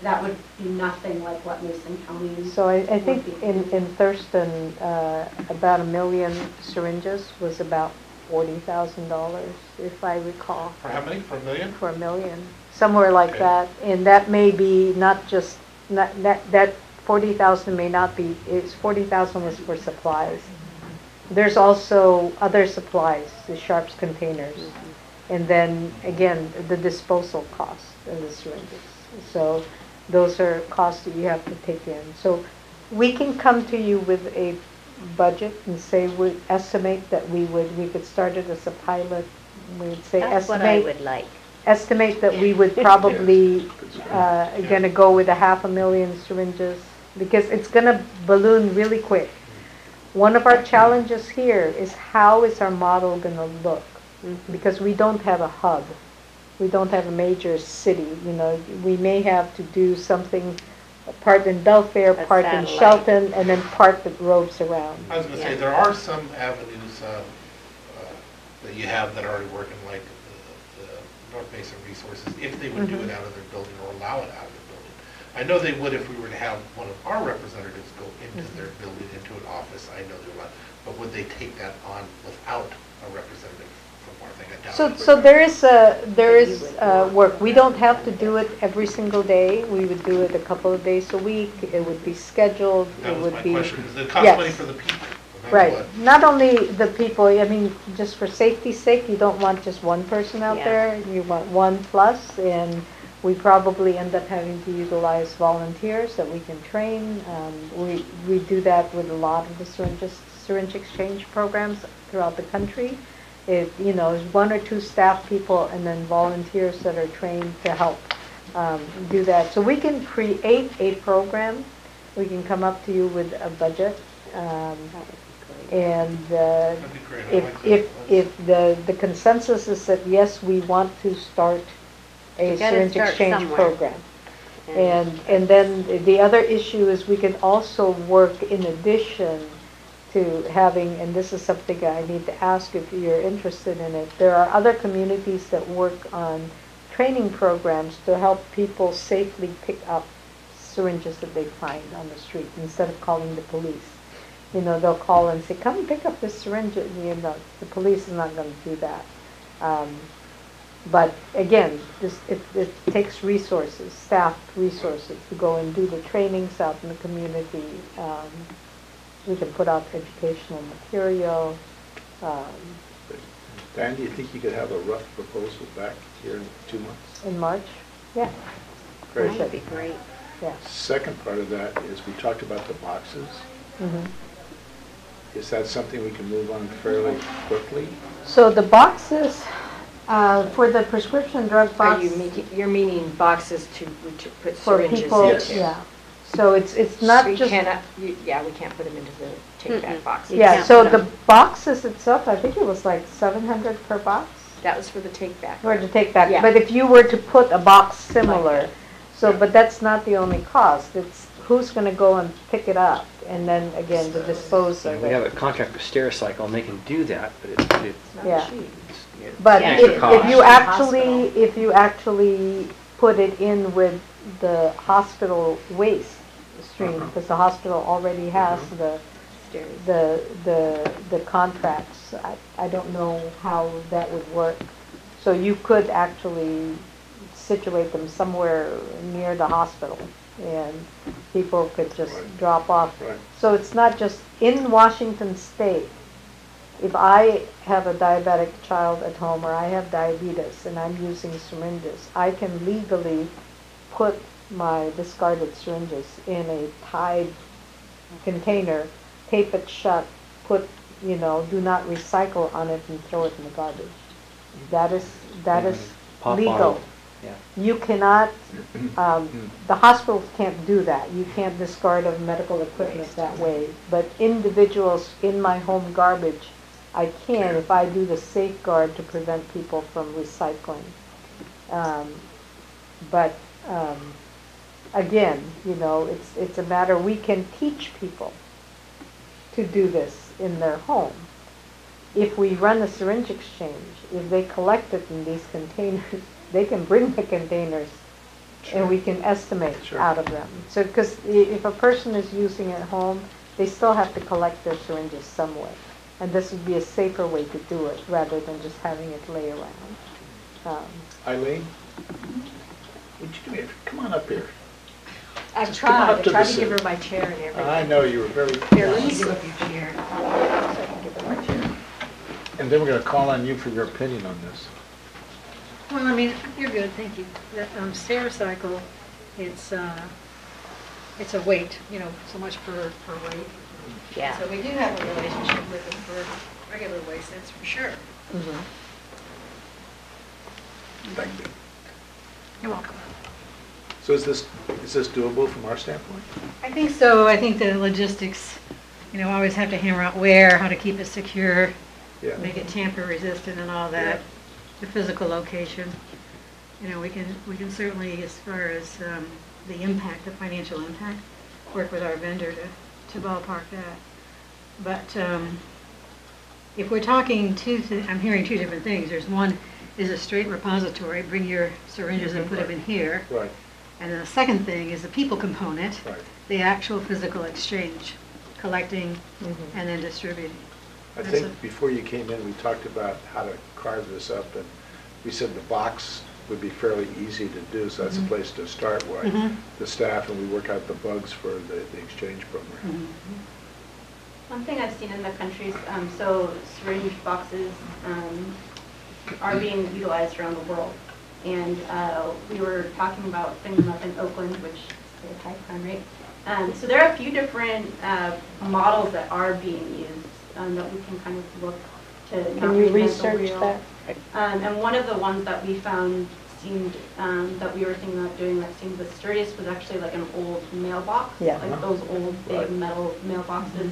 that would be nothing like what Mason County. So I think would be. in Thurston, about 1 million syringes was about $40,000, if I recall. For how many? For a million? For 1 million, somewhere like Okay. that. And that may be not just, that 40,000 may not be, it's 40,000 was for supplies. There's also other supplies, the Sharps containers. And then, again, the disposal costs of the syringes. So those are costs that you have to take in. So we can come to you with a budget and say, we estimate that we could start it as a pilot. We'd say That's what I estimate, would like. estimate that we would probably, gonna go with 500,000 syringes, because it's gonna balloon really quick. One of our challenges here is how is our model gonna look? Because we don't have a hub. We don't have a major city, you know. We may have to do something, part in Belfair, A part in satellite. Shelton, and then part that roves around. I was gonna say, Yeah. there are some avenues that you have that are already working, like the North Mason Resources, if they would do it out of their building or allow it out of their building. I know they would if we were to have one of our representatives go into their building, into an office, I know they would, but would they take that on without a representative from our thing? I doubt it. So there is you would. work. We don't have to do it every single day. We would do it a couple of days a week. It would be scheduled. That It was would my be. question, because it costs Yes. money for the people, no matter Right. what. Not only the people, I mean, just for safety's sake, you don't want just one person out Yeah. there. You want one plus, and we probably end up having to utilize volunteers that we can train. We do that with a lot of the syringe exchange programs throughout the country. It, you know, is 1 or 2 staff people and then volunteers that are trained to help do that. So we can create a program. We can come up to you with a budget. And That'd be great. I like that. if the consensus is that, yes, we want to start a You gotta syringe start exchange somewhere. program. And then the other issue is we can also work in addition to having, and this is something I need to ask if you're interested in it, there are other communities that work on training programs to help people safely pick up syringes that they find on the street instead of calling the police. You know, they'll call and say, come pick up this syringe, you know, the police is not going to do that. But again, it takes resources, staff resources to go and do the trainings out in the community. We can put out educational material. Dan, do you think you could have a rough proposal back here in 2 months? In March? Yeah, Great. That would be great. yeah. Second part of that is we talked about the boxes. Mhm. Is that something we can move on fairly quickly? So the boxes, for the prescription drug Are box, you're meaning boxes to put for syringes people, into? yeah. So it's not We just, cannot, yeah, we can't put them into the take-back boxes. yeah, can't so put the 'em- boxes itself, I think it was like 700 per box, That was for the take-back. or to take back. Yeah. But if you were to put a box similar, that. so, but that's not the only cost. It's who's going to go and pick it up, and then again, to dispose of We have it. a contract with Stericycle, and they can do that, but it's Yeah. it's But Yeah. if Cost. you actually put it in with the hospital waste stream, because the hospital already has the contracts, I don't know how that would work. So you could actually situate them somewhere near the hospital, and people could just Right. drop off. Right. So it's not just in Washington State. If I have a diabetic child at home, or I have diabetes, and I'm using syringes, I can legally put my discarded syringes in a tied container, tape it shut, put, you know, do not recycle on it, and throw it in the garbage. That is Pop legal. bottle. Yeah. You cannot, the hospitals can't do that. You can't discard of medical equipment that way. But individuals in my home garbage, I can if I do the safeguard to prevent people from recycling. But again, you know, it's a matter, we can teach people to do this in their home. if we run a syringe exchange, if they collect it in these containers, they can bring the containers and we can estimate Sure. out of them. So, because if a person is using it at home, they still have to collect their syringes some way. And this would be a safer way to do it rather than just having it lay around. Eileen, would you do me a, come on up here. I've Just come on tried, up I to tried the to give sit. her my chair and everything. I know you were very. Here, let me give up your chair. So I can give her my chair. And then we're going to call on you for your opinion on this. Well, I mean, you're good, thank you. The Stericycle, it's a weight, so much per weight. Yeah. So we do have a relationship with them for regular waste, that's for sure. Thank you. You're welcome. So is this doable from our standpoint? I think so. I think the logistics, always have to hammer out where, how to keep it secure, Yeah. make it tamper resistant and all that. The physical location, we can certainly, as far as the impact, the financial impact, work with our vendor to ballpark that. But if we're talking I'm hearing two different things. There's one is a straight repository, bring your syringes and put them in here. Right. And then the second thing is the people component, Right. the actual physical exchange, collecting and then distributing. I That's think before you came in, we talked about how to carve this up, and we said the box would be fairly easy to do, so that's a place to start with the staff, and we work out the bugs for the exchange program. One thing I've seen in the country is, so syringe boxes are being utilized around the world. And we were talking about things up in Oakland, which is a high crime rate. So there are a few different models that are being used that we can kind of look to. Can you research that? And one of the ones that we found seemed, that we were thinking about doing that seemed the sturdiest was actually like an old mailbox. Yeah. Like those old big Right. metal mailboxes.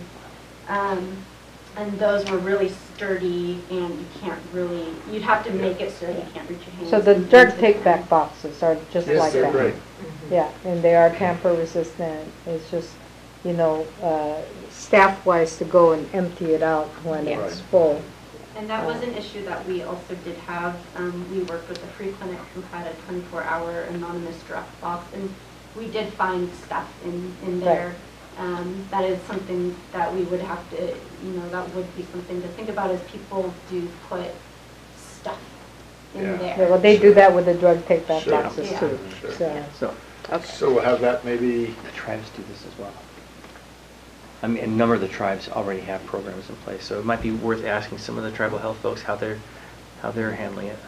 And those were really sturdy, and you can't really, you'd have to make it so that you can't reach your hands. So the into drug the take-back boxes are just Yes, like they're that. great. Yeah, and they are tamper resistant. It's just, staff-wise to go and empty it out when Right. it's full. And that was an issue that we also did have. We worked with a free clinic who had a 24-hour anonymous drop box, and we did find stuff in there. That is something that we would have to, that would be something to think about as people do put stuff in Yeah. Yeah, there. well, they do that with the drug take-back Sure. boxes Yeah. too. Sure. So, So, So we'll have that maybe, the tribes do this as well. I mean, a number of the tribes already have programs in place, so it might be worth asking some of the tribal health folks how they're handling it.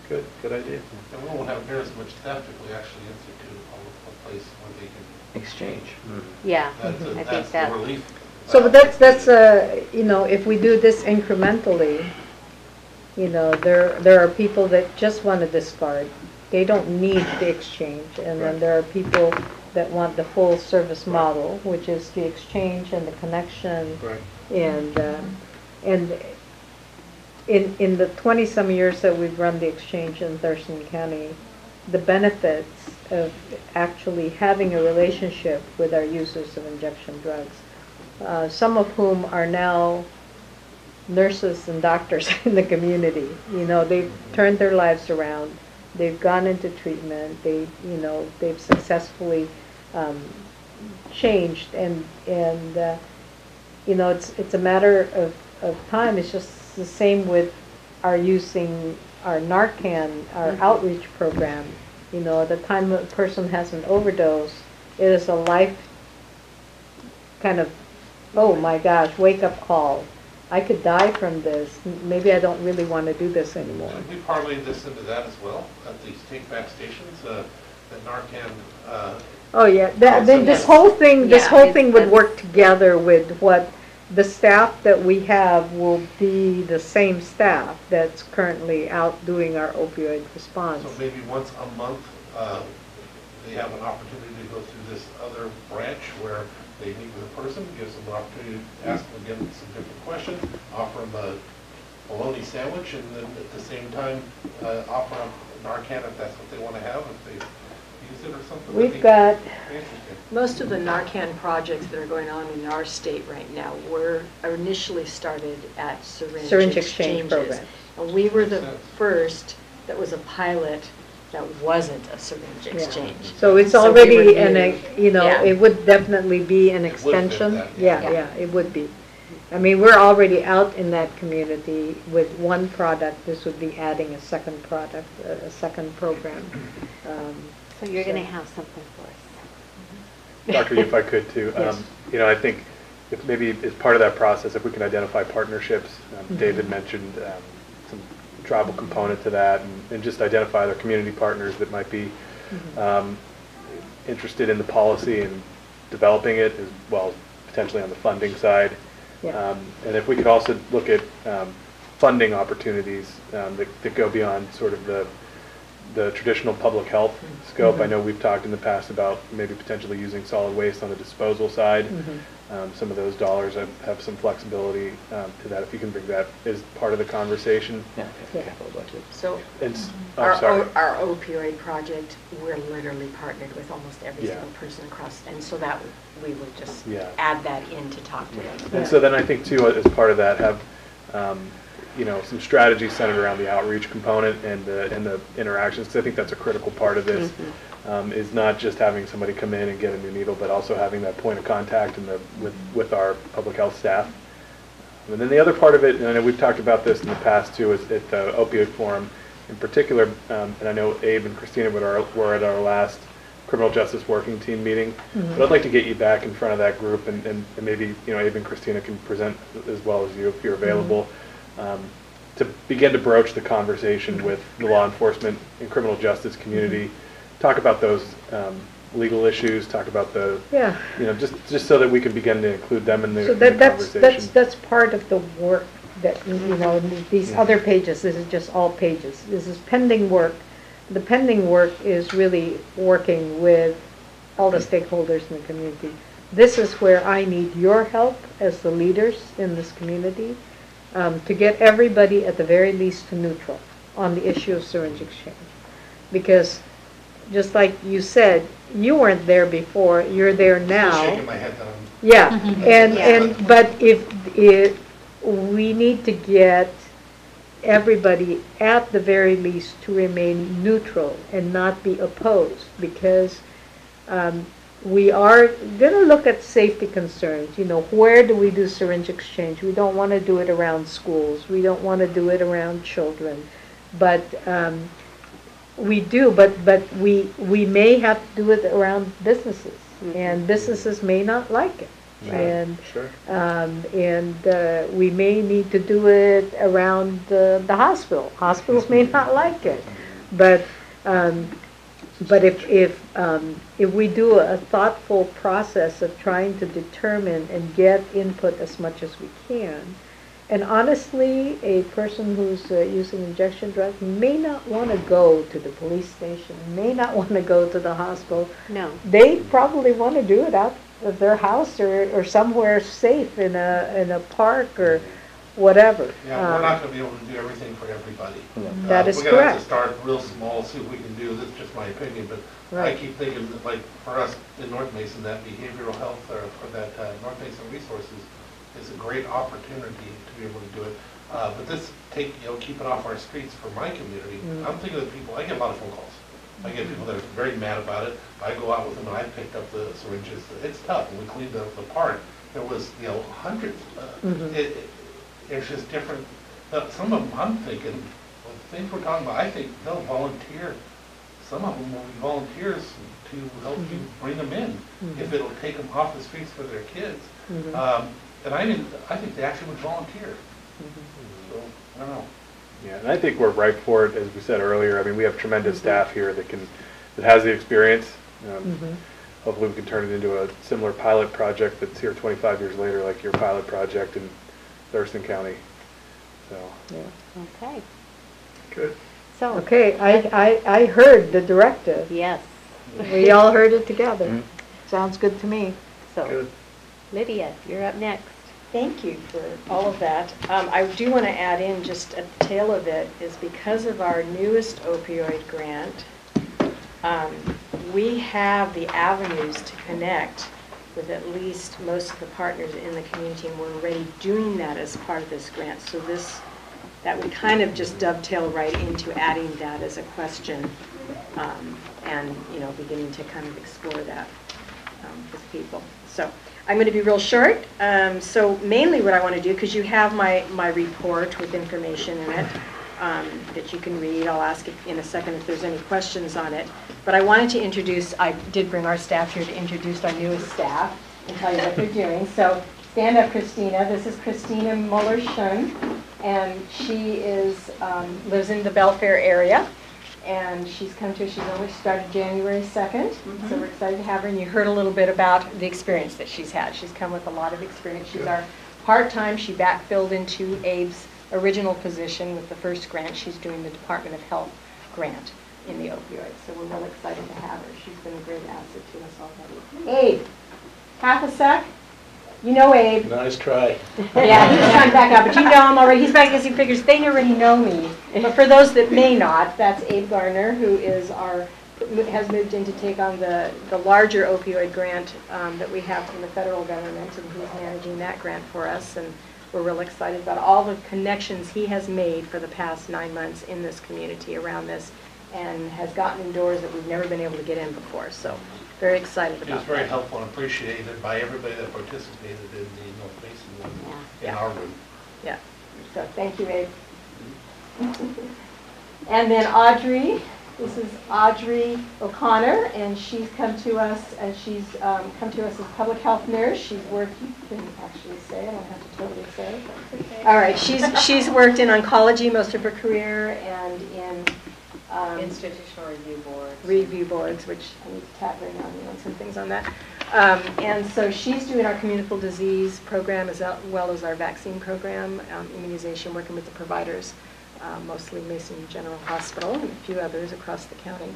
good idea. And we won't have near as much staff if we actually institute a place where they can. Exchange. Yeah, That's I that's think the that, relief. so but that's, if we do this incrementally, there are people that just want to discard. They don't need the exchange. And then Right. there are people that want the full service model, which is the exchange and the connection. Right. And in the 20-some years that we've run the exchange in Thurston County, the benefits of actually having a relationship with our users of injection drugs, some of whom are now nurses and doctors in the community. They've turned their lives around. They've gone into treatment. They've successfully changed, and it's a matter of time. It's just the same with our using our Narcan, our outreach program. At the time a person has an overdose, it is a life kind of, oh my gosh, wake up call. I could die from this. Maybe I don't really want to do this anymore. Should we parlay this into that as well, at these take-back stations, the Narcan? Oh, yeah, So this yes. whole thing, Yeah, would that's- work together with what the staff that we have will be the same staff that's currently out doing our opioid response. So maybe once a month, they have an opportunity to go through this other branch where they meet with a person, gives them an opportunity to ask them again some different questions, offer them a bologna sandwich, and then at the same time, offer them Narcan if that's what they want to have. If they consider something? We've got, Interesting. Most of the Narcan projects that are going on in our state right now were initially started at Syringe exchange exchanges. program. And we were the Makes sense. first that was a pilot that wasn't a syringe Yeah. exchange. So it's So we already, were an new. you know, Yeah. it would definitely be an It would fit extension. that, Yeah, yeah. yeah, it would be. I mean, we're already out in that community with one product. This would be adding a second product, a second program. So you're going to So- have something for us. Dr., if I could too, Yes. you know, I think if maybe as part of that process, if we can identify partnerships, David mentioned some tribal component to that, and just identify other community partners that might be interested in the policy and developing it, as well as potentially on the funding side. Yeah. And if we could also look at funding opportunities that go beyond sort of the traditional public health scope. I know we've talked in the past about maybe potentially using solid waste on the disposal side. Some of those dollars have some flexibility to that, if you can bring that as part of the conversation. Yeah, Yeah. capital budget. So I'm sorry. our opioid project, we're literally partnered with almost every Yeah. single person across, and so that we would just Yeah. add that in to talk to them. And so then I think too, as part of that, have, you know, some strategies centered around the outreach component and the interactions, because I think that's a critical part of this, is not just having somebody come in and get a new needle, but also having that point of contact with our public health staff. And then the other part of it, and I know we've talked about this in the past too, is at the opioid forum in particular, and I know Abe and Christina were at our last criminal justice working team meeting. But I'd like to get you back in front of that group, and maybe, you know, Abe and Christina can present as well as you if you're available, to begin to broach the conversation with the law enforcement and criminal justice community, talk about those legal issues, talk about the, Yeah. you know, just so that we can begin to include them in the So in the that's conversation. that's part of the work that, you know, these other pages, this is just all pages. This is pending work. The pending work is really working with all the stakeholders in the community. This is where I need your help as the leaders in this community, to get everybody at the very least to neutral on the issue of syringe exchange. Because just like you said, you weren't there before, you're there now. Still shaking my head that I'm Yeah, Yeah. but if we need to get everybody at the very least to remain neutral and not be opposed, because we are going to look at safety concerns. You know, where do we do syringe exchange? We don't want to do it around schools. We don't want to do it around children. But we do, but we may have to do it around businesses, and businesses may not like it. And Sure. We may need to do it around the hospital. Hospitals may not like it, but if we do a thoughtful process of trying to determine and get input as much as we can, and honestly, a person who's using injection drugs may not want to go to the police station, may not want to go to the hospital. No. They probably want to do it out of their house or somewhere safe in a park or whatever. Yeah, we're not gonna be able to do everything for everybody. That is We're gonna have correct. to start real small, see what we can do, this is just my opinion, but I Right. keep thinking that, like, for us in North Mason, that behavioral health, or that North Mason Resources is a great opportunity to be able to do it. But this keep it off our streets for my community. I'm thinking of people, I get a lot of phone calls. I get people that are very mad about it. I go out with them and I picked up the syringes. It's tough. When we cleaned the park, there was, hundreds. It's just different. Some of them, I'm thinking, the things we're talking about, I think they'll volunteer. Some of them will be volunteers to help you bring them in, if it'll take them off the streets for their kids. And I think they actually would volunteer. So, I don't know. Yeah, and I think we're ripe for it, as we said earlier. I mean, we have tremendous staff here that has the experience. Hopefully we can turn it into a similar pilot project that's here 25 years later, like your pilot project in Thurston County. So, Okay. good. So, Okay, I heard the directive. yes. We all heard it together. Sounds good to me. So, Good. Lydia, you're up next. Thank you for all of that. I do want to add in, just at the tail of it, is because of our newest opioid grant, we have the avenues to connect with at least most of the partners in the community, and we're already doing that as part of this grant. So that would kind of just dovetail right into adding that as a question, and, beginning to kind of explore that with people. So I'm going to be real short. So mainly what I want to do, because you have my report with information in it that you can read. I'll ask in a second if there's any questions on it. But I wanted to introduce, I did bring our staff here to introduce our newest staff and tell you what they're doing. So stand up, Christina. This is Christina Muller-Schön, and she lives in the Belfair area. And she's come to us, she's only started January 2nd, so we're excited to have her. And you heard a little bit about the experience that she's had. She's come with a lot of experience. She's our part-time. She backfilled into Abe's original position with the first grant. She's doing the Department of Health grant in the opioids. So we're really excited to have her. She's been a great asset to us already. Abe, half a sec. You know Abe. Nice try. Yeah, he's trying to back up, but you know him already. He's back because he figures they already know me. But for those that may not, that's Abe Garner, who has moved in to take on the larger opioid grant that we have from the federal government, and who's managing that grant for us. And we're real excited about all the connections he has made for the past 9 months in this community around this, and has gotten in doors that we've never been able to get in before. So very excited It about was very that. helpful and appreciated by everybody that participated in the North Mason one in our room. Yeah, so thank you, Abe. And then Audrey, this is Audrey O'Connor, and she's come to us as a public health nurse. She's worked, you can actually say, I don't have to totally say. All right, she's worked in oncology most of her career, and in Institutional review boards, which I need to tap right now on some things on that. And so she's doing our communicable disease program as well as our vaccine program, immunization, working with the providers, mostly Mason General Hospital and a few others across the county.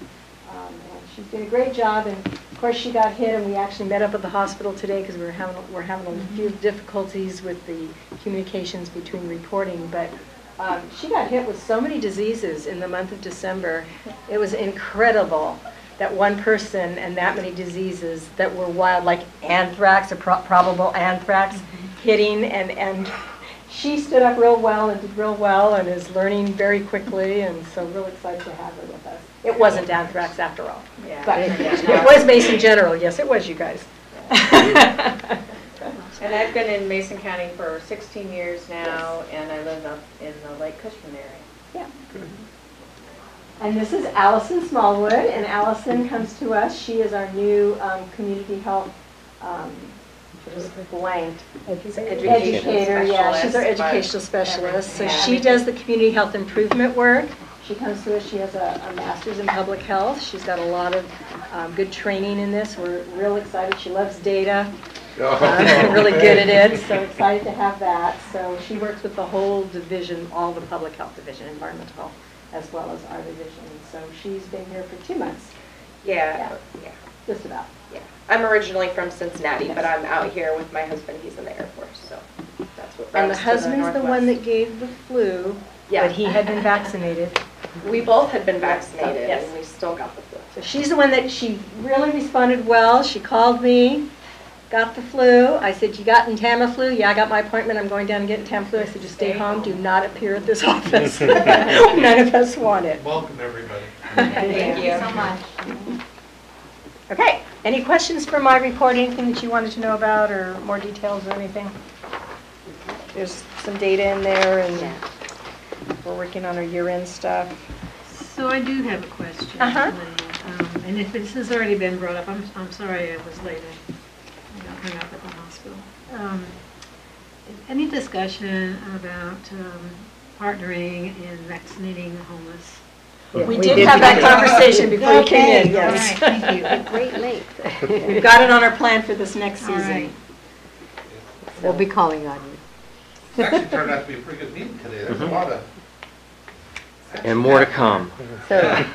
And she's doing a great job, and of course she got hit, and we actually met up at the hospital today because we're having a few difficulties with the communications between reporting, but she got hit with so many diseases in the month of December. It was incredible that one person and that many diseases that were wild, like anthrax, or probable anthrax, hitting, and she stood up real well and did real well and is learning very quickly, and so real excited to have her with us. It wasn't anthrax after all, but it was Mason General. Yes, it was, you guys. And I've been in Mason County for 16 years now, and I live up in the Lake Cushman area. Yeah. And this is Allison Smallwood, and Allison comes to us. She is our new community health blanked educator. Yeah, she's our educational specialist. So she does the community health improvement work. She comes to us. She has a master's in public health. She's got a lot of good training in this. We're real excited. She loves data. Really good at it, so excited to have that. So she works with the whole division, all the public health division, environmental health, as well as our division. So she's been here for 2 months. Yeah. Just about. Yeah. I'm originally from Cincinnati, but I'm out here with my husband. He's in the Air Force, so that's what brought And the us to husband's the one that gave the flu, Yeah. but he had been vaccinated. We both had been vaccinated, Yes. and we still got the flu. So she's the one that she really responded well. She called me, got the flu. I said, you gotten Tamiflu? Yeah, I got my appointment. I'm going down and getting Tamiflu. I said, just stay home. Do not appear at this office. None of us want it. Welcome, everybody. Thank you so much. Okay, any questions for my report? Anything that you wanted to know about, or more details or anything? There's some data in there, and we're working on our year-end stuff. So I do have a question. Uh-huh. And if this has already been brought up, I'm sorry I was late. I got hung up at the hospital. Any discussion about partnering in vaccinating the homeless? We did have that conversation before you came in, All yes. right, thank you. Great length. We've got it on our plan for this next All season. right. We'll be calling on you. It actually turned out to be a pretty good meeting today. There's a lot of. And more to come. So,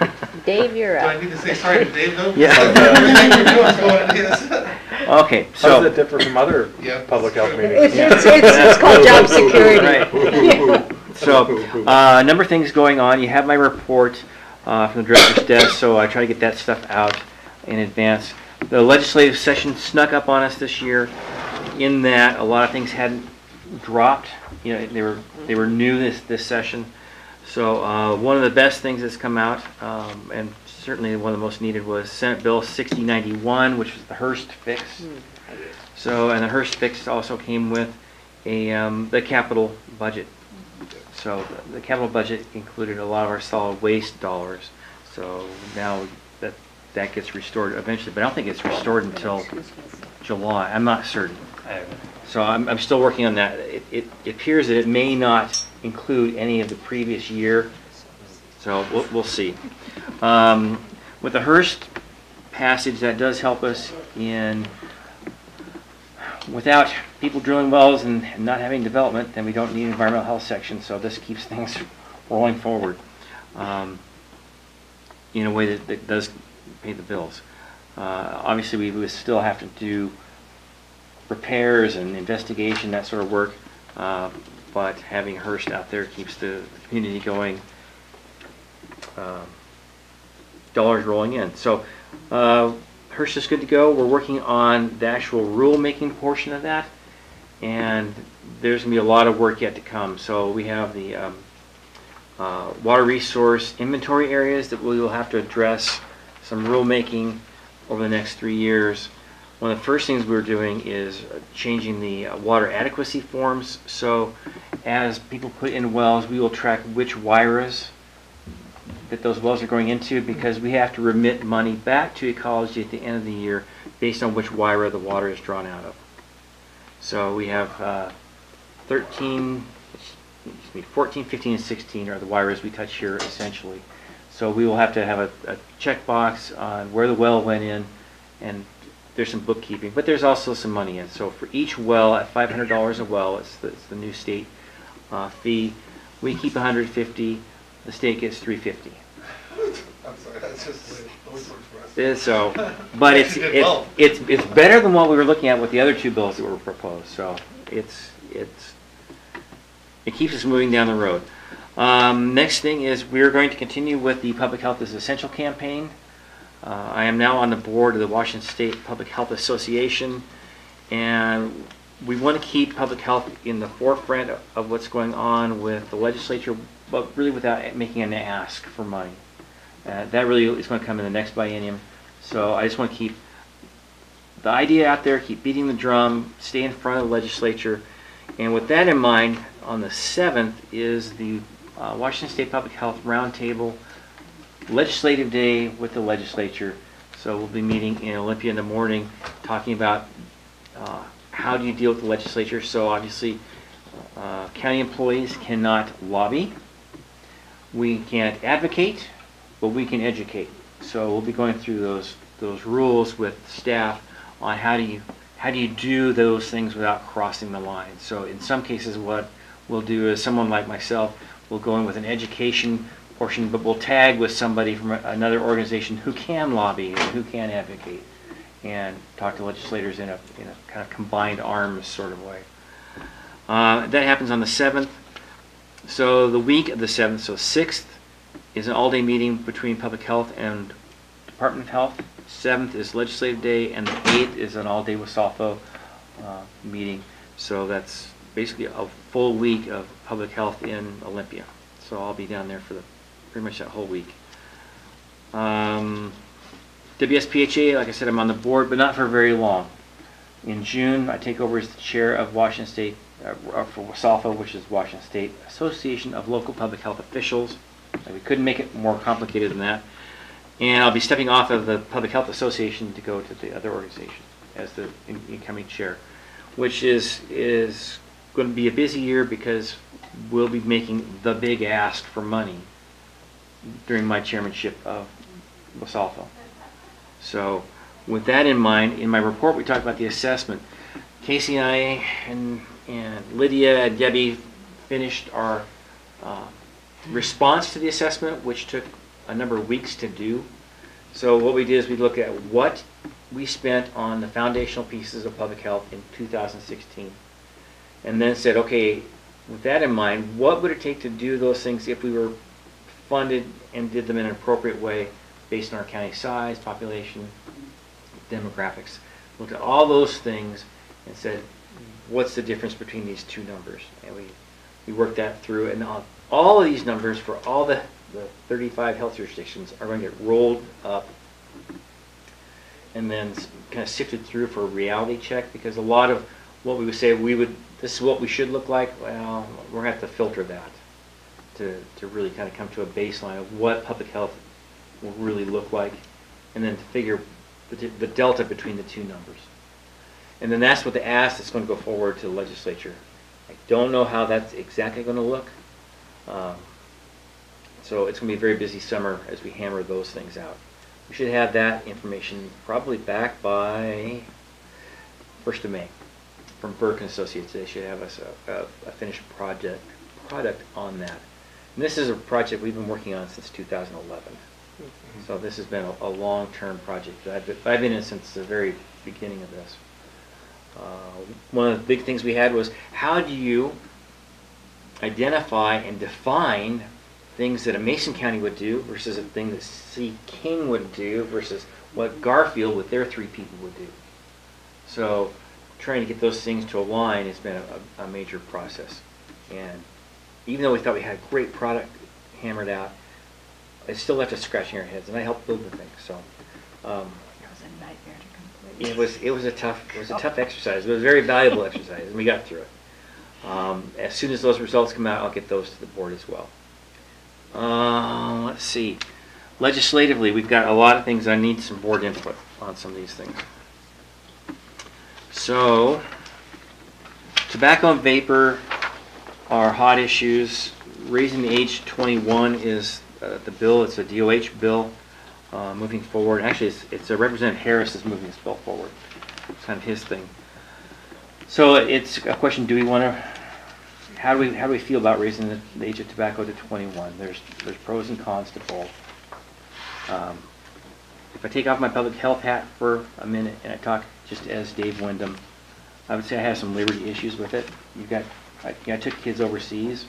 Dave, you're Do I up. need to say sorry to Dave though? Yeah. Everything you're doing is going in. Okay, How does so. that differ from other Yeah. public health meetings? It's called job security. Right. So, a number of things going on. You have my report from the director's desk, so I try to get that stuff out. in advance. The legislative session snuck up on us this year in that a lot of things hadn't dropped. You know, they were new this session. So one of the best things that's come out, and certainly one of the most needed, was Senate Bill 6091, which was the Hearst fix. So, and the Hearst fix also came with the capital budget. So the capital budget included a lot of our solid waste dollars. So now that gets restored eventually, but I don't think it's restored until July. I'm not certain. So I'm still working on that. It appears that it may not include any of the previous year. So we'll see. With the Hearst passage, that does help us in, without people drilling wells and not having development, then we don't need an environmental health section. So this keeps things rolling forward in a way that does pay the bills. Obviously, we would still have to do repairs and investigation, that sort of work, but having Hearst out there keeps the community going, dollars rolling in. So Hearst is good to go. We're working on the actual rule-making portion of that, and there's going to be a lot of work yet to come. So we have the water resource inventory areas that we will have to address, some rule-making over the next 3 years. One of the first things we're doing is changing the water adequacy forms. So as people put in wells, we will track which WIRAs that those wells are going into, because we have to remit money back to ecology at the end of the year based on which WIRA the water is drawn out of. So we have 14, 15, and 16 are the WIRAs we touch here essentially. So we will have to have a checkbox on where the well went in, and there's some bookkeeping, but there's also some money in. So for each well at $500 a well, it's the new state fee. We keep 150. The state gets 350. I'm sorry, that's just the way it works for us. So, but it's better than what we were looking at with the other two bills that were proposed. So it keeps us moving down the road. Next thing is we're going to continue with the Public Health is Essential campaign. I am now on the board of the Washington State Public Health Association, and we want to keep public health in the forefront of what's going on with the legislature, but really without making an ask for money. That really is going to come in the next biennium. So I just want to keep the idea out there, keep beating the drum, stay in front of the legislature. And with that in mind, on the 7th is the Washington State Public Health Roundtable Legislative Day with the legislature. So we'll be meeting in Olympia in the morning, talking about how do you deal with the legislature. So obviously, county employees cannot lobby. We can't advocate, but we can educate. So we'll be going through those rules with staff on how do you do those things without crossing the line. So in some cases, what we'll do is someone like myself will go in with an education portion, but we'll tag with somebody from another organization who can lobby and who can advocate and talk to legislators in a kind of combined arms sort of way. That happens on the 7th. So the week of the 7th, so 6th, is an all-day meeting between Public Health and Department of Health. 7th is Legislative Day, and the 8th is an all-day WSALFO meeting. So that's basically a full week of public health in Olympia. So I'll be down there for pretty much that whole week. WSPHA, like I said, I'm on the board, but not for very long. In June, I take over as the chair of Washington State, for WSALFO, which is Washington State Association of Local Public Health Officials. We couldn't make it more complicated than that. And I'll be stepping off of the Public Health Association to go to the other organization as the incoming chair, which is going to be a busy year because we'll be making the big ask for money during my chairmanship of WSALFO. So with that in mind, in my report we talked about the assessment. Casey and I and Lydia and Debbie finished our response to the assessment, which took a number of weeks to do. So what we did is we looked at what we spent on the foundational pieces of public health in 2016, and then said, okay, with that in mind, what would it take to do those things if we were funded and did them in an appropriate way based on our county size, population, demographics. Looked at all those things and said, what's the difference between these two numbers? And we worked that through, and all of these numbers for all the 35 health jurisdictions are going to get rolled up and then kind of sifted through for a reality check, because a lot of what we would say this is what we should look like, well, we're going to have to filter that to really kind of come to a baseline of what public health will really look like, and then to figure the delta between the two numbers. And then that's what the ask that's going to go forward to the legislature. I don't know how that's exactly going to look. So it's going to be a very busy summer as we hammer those things out. We should have that information probably back by 1st of May from Burke and Associates. They should have us a finished product on that. And this is a project we've been working on since 2011. So this has been a long-term project. I've been in since the very beginning of this. One of the big things we had was, how do you identify and define things that a Mason County would do versus a thing that C. King would do versus what Garfield with their 3 people would do. So trying to get those things to align has been a major process. And even though we thought we had a great product hammered out, it still left us scratching our heads, and I helped build the thing. So It was a nightmare to complete. it was a tough exercise. It was a very valuable exercise, and we got through it. As soon as those results come out, I'll get those to the board as well. Let's see. Legislatively, we've got a lot of things. I need some board input on some of these things. So, tobacco and vapor are hot issues. Raising the age to 21 is the bill. It's a DOH bill moving forward. Actually, it's Representative Harris is moving this bill forward. It's kind of his thing. So it's a question: do we want to? How do we feel about raising the age of tobacco to 21? There's pros and cons to both. If I take off my public health hat for a minute and I talk just as Dave Wyndham, I would say I have some liberty issues with it. I took kids overseas,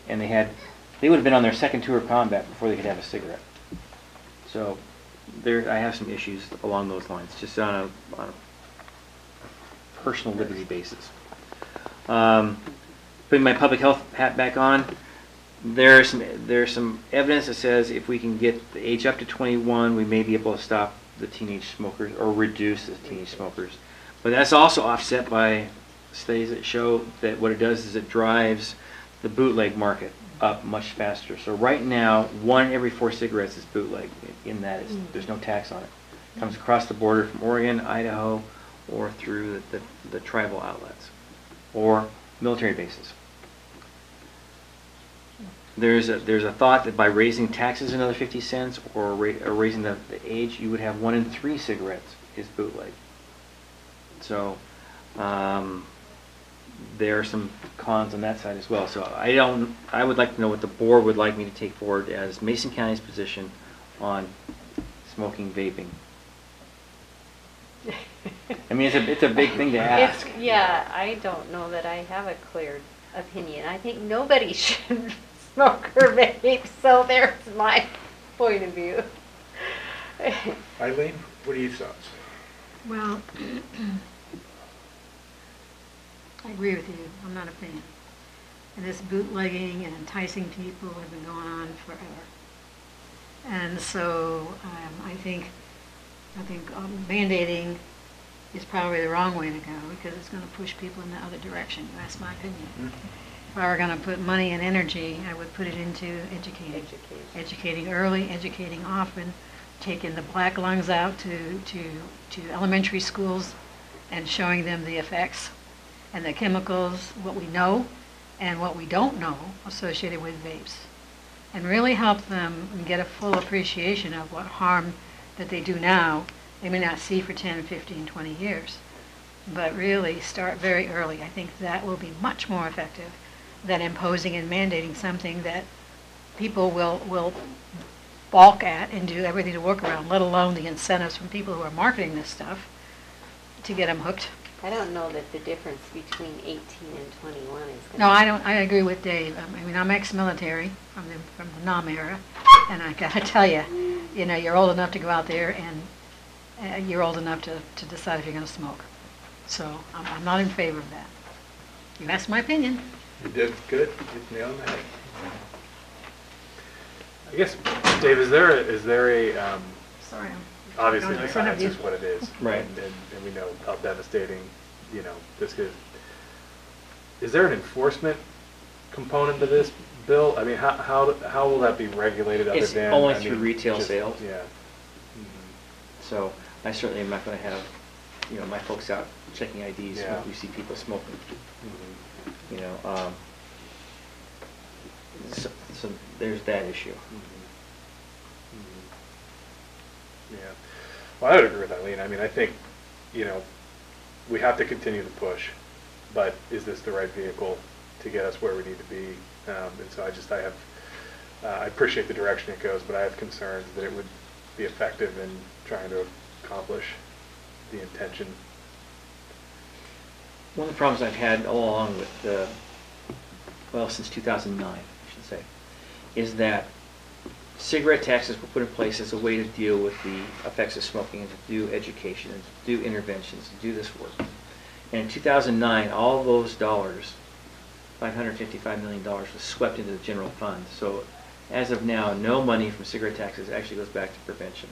and they would have been on their second tour of combat before they could have a cigarette. So I have some issues along those lines, just on a personal liberty basis. Putting my public health hat back on, there's some evidence that says if we can get the age up to 21, we may be able to stop the teenage smokers or reduce the teenage smokers. But that's also offset by studies that show that what it does is it drives the bootleg market up much faster. So right now, 1 in every 4 cigarettes is bootleg, in that there's no tax on it. It comes across the border from Oregon, Idaho, or through the tribal outlets, or military bases. There's a thought that by raising taxes another 50 cents or raising the age, you would have 1 in 3 cigarettes is bootleg. So there are some cons on that side as well. So I would like to know what the board would like me to take forward as Mason County's position on smoking vaping. I mean, it's a big thing to ask. I don't know that I have a clear opinion. I think nobody should smoke or vape, so there's my point of view. Eileen, what are your thoughts? Well, I agree with you. I'm not a fan. And this bootlegging and enticing people have been going on forever. And so I think mandating is probably the wrong way to go, because it's going to push people in the other direction. That's my opinion. If I were going to put money and energy, I would put it into educating. Educating early, educating often, taking the black lungs out to elementary schools and showing them the effects and the chemicals, what we know and what we don't know associated with vapes, and really help them get a full appreciation of what harm that they do now they may not see for 10, 15, 20 years. But really start very early. I think that will be much more effective than imposing and mandating something that people will balk at and do everything to work around, let alone the incentives from people who are marketing this stuff to get them hooked. I don't know that the difference between 18 and 21 is going to... No, I don't. I agree with Dave. I mean, I'm ex-military from the NOM era, and I gotta tell you, you know, you're old enough to go out there and you're old enough to decide if you're going to smoke. So I'm not in favor of that. You asked my opinion. You did good. You nailed that. I guess, Dave, is there a Sorry. obviously Going in like, front of that's you. just what it is, Right. And we know how devastating, you know, this is. Is there an enforcement component to this bill? I mean, how will that be regulated other It's than only I through mean, retail just- sales. Yeah. So I certainly am not going to have, you know, my folks out checking IDs Yeah. when we see people smoking. Mhm. You know, so there's that issue. Yeah. Well, I would agree with Eileen. I mean, I think, you know, we have to continue to push, but is this the right vehicle to get us where we need to be? And so I appreciate the direction it goes, but I have concerns that it would be effective in trying to accomplish the intention. One of the problems I've had all along with, well, since 2009, I should say, is that cigarette taxes were put in place as a way to deal with the effects of smoking and to do education and to do interventions, to do this work. And in 2009, all those dollars, $555 million, was swept into the general fund. So as of now, no money from cigarette taxes actually goes back to prevention.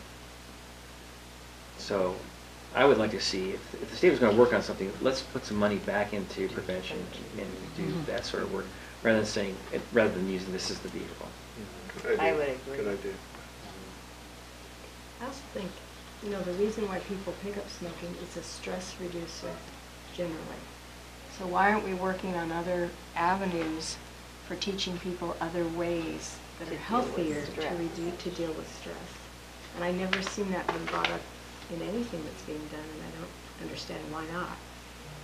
So I would like to see, if the state was going to work on something, let's put some money back into prevention and do that sort of work, rather than using this as the vehicle. Good idea. I would agree. Good idea. I also think, you know, the reason why people pick up smoking is a stress reducer generally. So why aren't we working on other avenues for teaching people other ways that To are deal with healthier stress. to deal with stress? And I never seen that being brought up in anything that's being done, and I don't understand why not.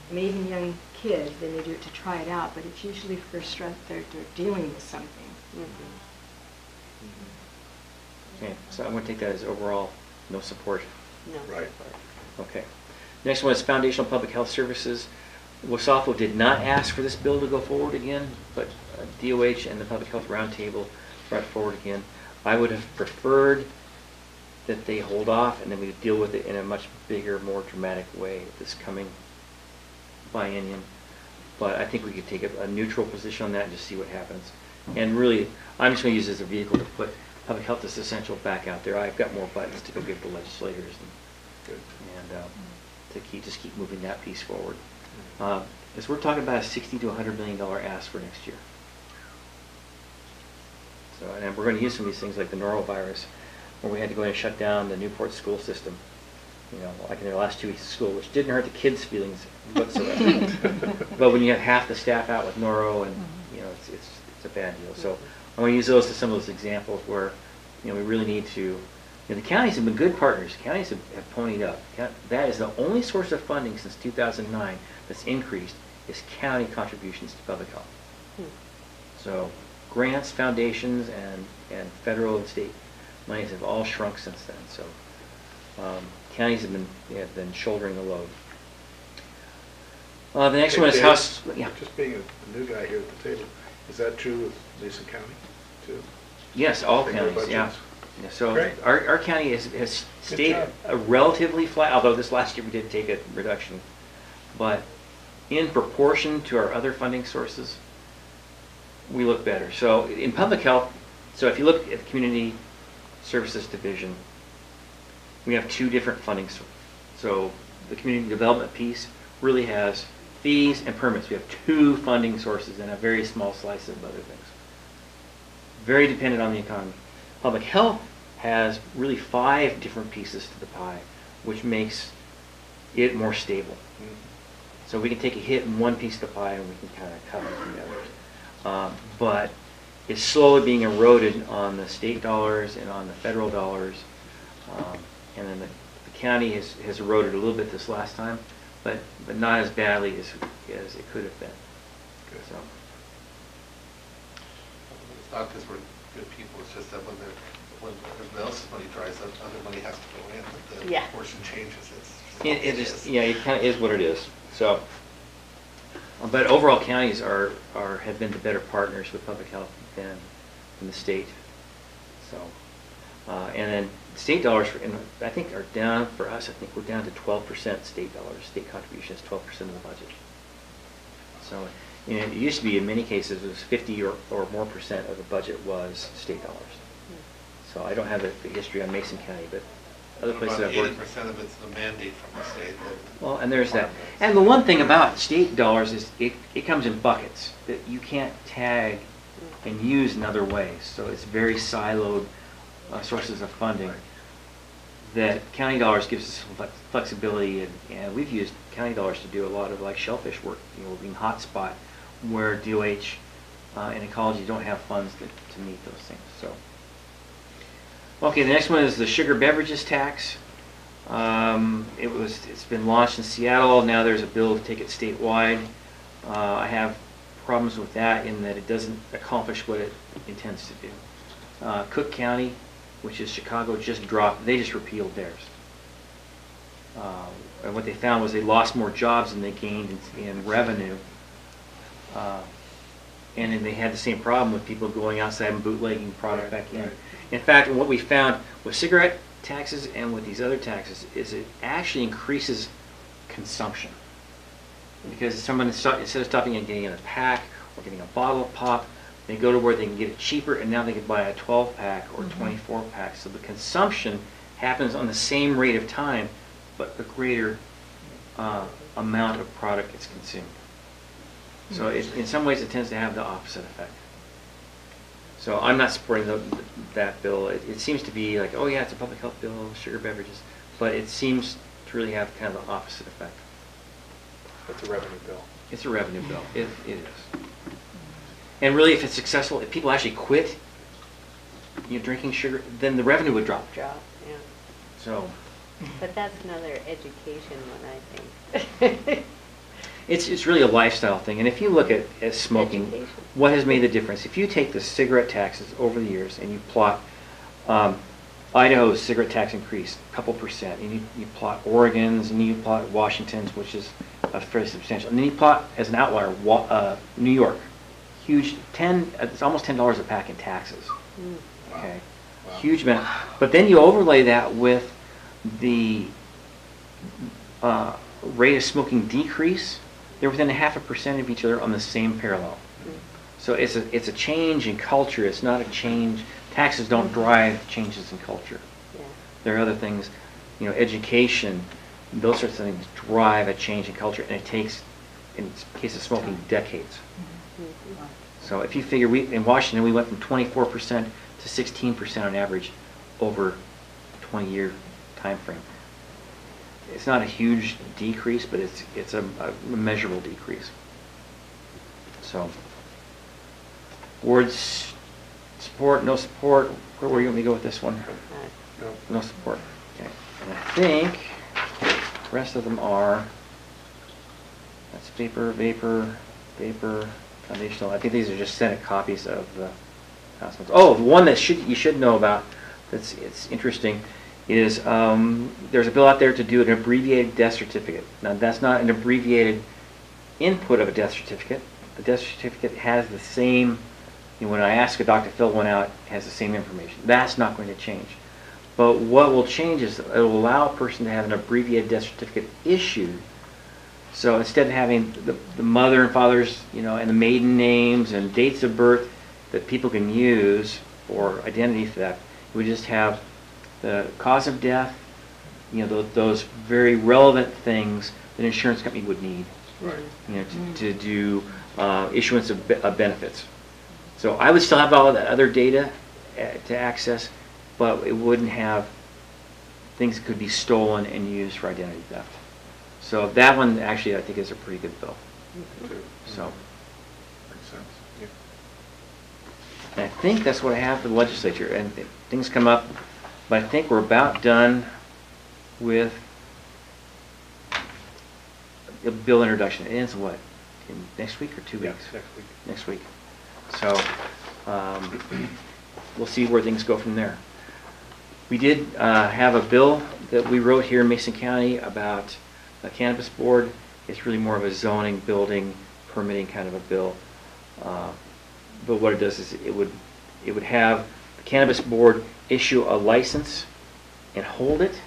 I mean, even young kids, they may do it to try it out, but it's usually for stress, they're dealing with something. Okay, so I'm going to take that as overall no support. No. Right. Okay. Next one is Foundational Public Health Services. WSOFO did not ask for this bill to go forward again, but DOH and the Public Health Roundtable brought it forward again. I would have preferred that they hold off and then we deal with it in a much bigger, more dramatic way this coming biennium. But I think we could take a neutral position on that and just see what happens. And really, I'm just going to use it as a vehicle to put public health is essential back out there. I've got more buttons to go give the legislators and to keep moving that piece forward. As we're talking about a $60 to $100 million ask for next year. So, and we're going to use some of these things like the norovirus, where we had to go in and shut down the Newport school system. You know, like in their last 2 weeks of school, which didn't hurt the kids' feelings whatsoever. But when you have half the staff out with noro, and you know, it's a bad deal. So I want to use those as some of those examples where, you know, we really need to. You know, the counties have been good partners. Counties have ponied up. That is the only source of funding since 2009 that's increased is county contributions to public health. So grants, foundations, and federal and state monies have all shrunk since then. So counties have been shouldering the load. The next one is Dave, House. Yeah. Just being a new guy here at the table, is that true with Mason County too? Yes, all Bigger counties. Yeah. budgets? Yeah, so Great. our county has stayed job. relatively flat, although this last year we did take a reduction. But in proportion to our other funding sources, we look better. So in public health, so if you look at the Community Services Division, we have two different funding sources. So the community development piece really has fees and permits. We have two funding sources and a very small slice of other things. Very dependent on the economy. Public health has really 5 different pieces to the pie, which makes it more stable. So we can take a hit in one piece of the pie and we can kind of cover it from the others. But it's slowly being eroded on the state dollars and on the federal dollars. And then the county has eroded a little bit this last time, but not as badly as it could have been. So. It's not because we're good people, it's just that when everyone else's money dries up, other money has to go in, but the Yeah. portion changes. It just, yeah, it kind of is what it is. So, but overall, counties have been the better partners with public health than the state. So, And then state dollars, I think are down, for us, I think we're down to 12% state dollars. State contributions, 12% of the budget. So it used to be, in many cases, it was 50 or more percent of the budget was state dollars. So I don't have the history on Mason County, but other places I've worked. 80% of it's the mandate from the state. Well, and there's that. And the one thing about state dollars is it comes in buckets that you can't tag and use in other ways. So it's very siloed sources of funding. That county dollars gives us some flexibility, and we've used county dollars to do a lot of like shellfish work, being hotspot, where DOH and ecology don't have funds to meet those things. So, okay, the next one is the sugar beverages tax. It's been launched in Seattle. Now there's a bill to take it statewide. I have problems with that in that it doesn't accomplish what it intends to do. Cook County, which is Chicago, they just repealed theirs. And what they found was they lost more jobs than they gained in revenue. And then they had the same problem with people going outside and bootlegging product back in. In fact, what we found with cigarette taxes and with these other taxes is it actually increases consumption. Because someone, instead of stopping and getting in a pack or getting a bottle of pop, they go to where they can get it cheaper, and now they can buy a 12-pack or 24-pack. So the consumption happens on the same rate of time, but a greater amount of product gets consumed. So in some ways it tends to have the opposite effect. So I'm not supporting that bill. It seems to be like, oh yeah, it's a public health bill, sugar beverages, but it seems to really have kind of the opposite effect. It's a revenue bill. It's a revenue bill. It is. And really, if it's successful, if people actually quit drinking sugar, then the revenue would drop. Yeah. So. But that's another education one, I think. It's really a lifestyle thing. And if you look at smoking, Education. what has made the difference? If you take the cigarette taxes over the years and you plot Idaho's cigarette tax increase a couple percent, and you plot Oregon's, and you plot Washington's, which is fairly substantial, and then you plot as an outlier New York, huge, it's almost $10 a pack in taxes. Okay, wow. Huge amount. But then you overlay that with the rate of smoking decrease. They're within 0.5% of each other on the same parallel. So it's a change in culture. It's not a change. Taxes don't drive changes in culture. Yeah. There are other things, education, those sorts of things drive a change in culture, and it takes, in the case of smoking, decades. So if you figure, in Washington, we went from 24% to 16% on average over a 20-year time frame. It's not a huge decrease, but it's a measurable decrease. So, boards support, no support. Where were you want me to go with this one? No support. Okay. And I think the rest of them are, that's vapor, foundational. I think these are just Senate copies of the House ones. Oh, the one that you should know about it's interesting is there's a bill out there to do an abbreviated death certificate. Now that's not an abbreviated input of a death certificate. The death certificate has the same, when I ask a doctor to fill one out, it has the same information. That's not going to change. But what will change is it will allow a person to have an abbreviated death certificate issued. So instead of having the mother and father's, and the maiden names and dates of birth that people can use for identity theft, we just have the cause of death, those very relevant things that an insurance company would need, Right. to do issuance of benefits. So I would still have all of that other data to access, but it wouldn't have things that could be stolen and used for identity theft. So that one actually I think is a pretty good bill. So. Makes sense. Yeah. And I think that's what I have for the legislature. And things come up, but I think we're about done with the bill introduction. It ends what? Next week or 2 weeks? Yeah, next week. Next week. So we'll see where things go from there. We did have a bill that we wrote here in Mason County about a cannabis board. It's really more of a zoning, building, permitting kind of a bill. But what it does is it would have the cannabis board issue a license and hold it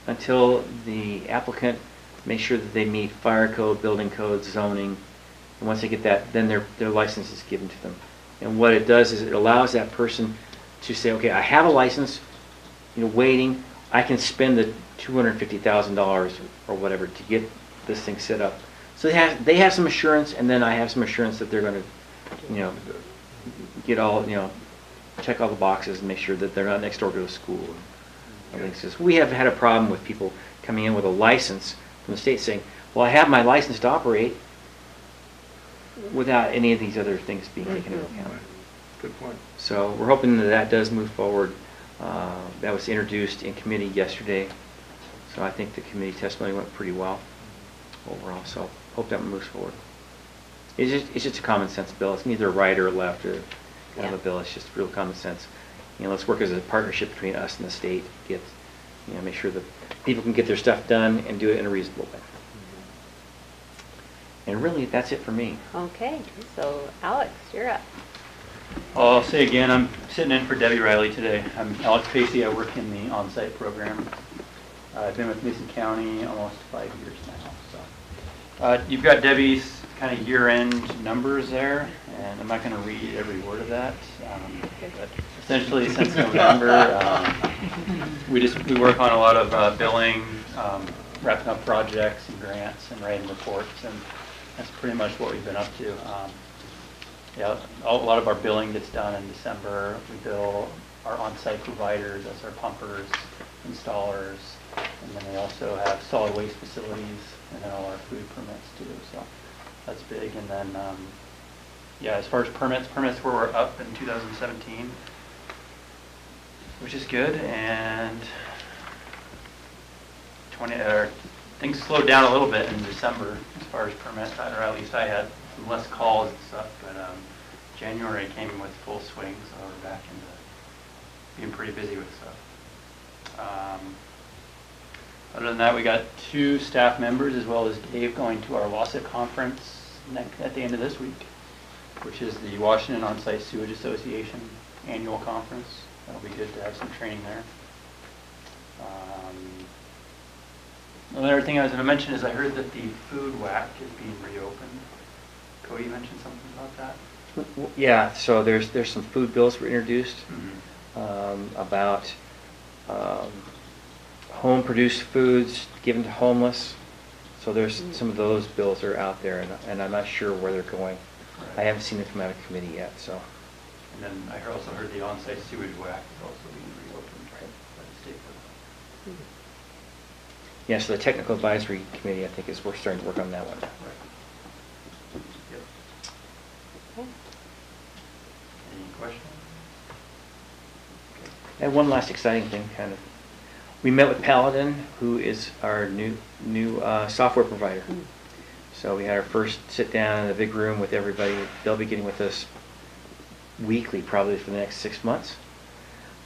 until the applicant makes sure that they meet fire code, building code, zoning. And once they get that, then their license is given to them. And what it does is it allows that person to say, okay, I have a license, waiting. I can spend the $250,000 or whatever to get this thing set up. So they have some assurance, and then I have some assurance that they're going to, get all, check all the boxes and make sure that they're not next door to a school. We have had a problem with people coming in with a license from the state saying, well, I have my license to operate, without any of these other things being taken into account. Good point. So we're hoping that that does move forward. That was introduced in committee yesterday, so I think the committee testimony went pretty well overall, so hope that moves forward. It's just a common sense bill. It's neither right or left or kind of a bill. It's just real common sense. Let's work as a partnership between us and the state. Make sure that people can get their stuff done and do it in a reasonable way. And really, that's it for me. Okay, so Alex, you're up. I'll say again, I'm sitting in for Debbie Riley today. I'm Alex Pacey. I work in the on-site program. I've been with Mason County almost 5 years now. So you've got Debbie's kind of year-end numbers there, and I'm not going to read every word of that. But essentially, since November, we work on a lot of billing, wrapping up projects and grants and writing reports, and that's pretty much what we've been up to. A lot of our billing gets done in December. We bill our on-site providers, that's our pumpers, installers, and then we also have solid waste facilities and then all our food permits too. So that's big. And then, as far as permits were up in 2017, which is good. And things slowed down a little bit in December as far as permits, or at least I had some less calls and stuff, but January came with full swing, so we're back into being pretty busy with stuff. Other than that, we got 2 staff members as well as Dave going to our WASA conference at the end of this week, which is the Washington On-Site Sewage Association annual conference. That'll be good to have some training there. Another thing I was going to mention is I heard that the food WAC is being reopened. Cody mentioned something about that. Yeah, so there's some food bills were introduced about home-produced foods given to homeless. So there's some of those bills are out there, and I'm not sure where they're going. Right. I haven't seen it come out of committee yet. So. And then I also heard the on-site sewage WAC is also being reopened by the state. Yeah, so the technical advisory committee, I think, we're starting to work on that one. Right. Yep. Okay. Any questions? Okay. And one last exciting thing, kind of. We met with Paladin, who is our new software provider. So we had our first sit down in the big room with everybody. They'll be getting with us weekly, probably for the next 6 months.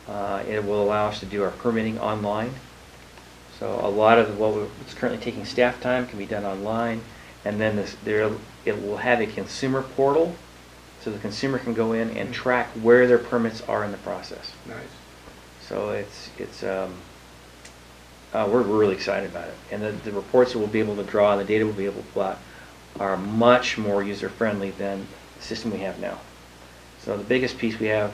It will allow us to do our permitting online. So a lot of what's currently taking staff time can be done online, and then it will have a consumer portal, so the consumer can go in and track where their permits are in the process. Nice. So we're really excited about it, and the reports that we'll be able to draw and the data we'll be able to pull out are much more user-friendly than the system we have now. So the biggest piece we have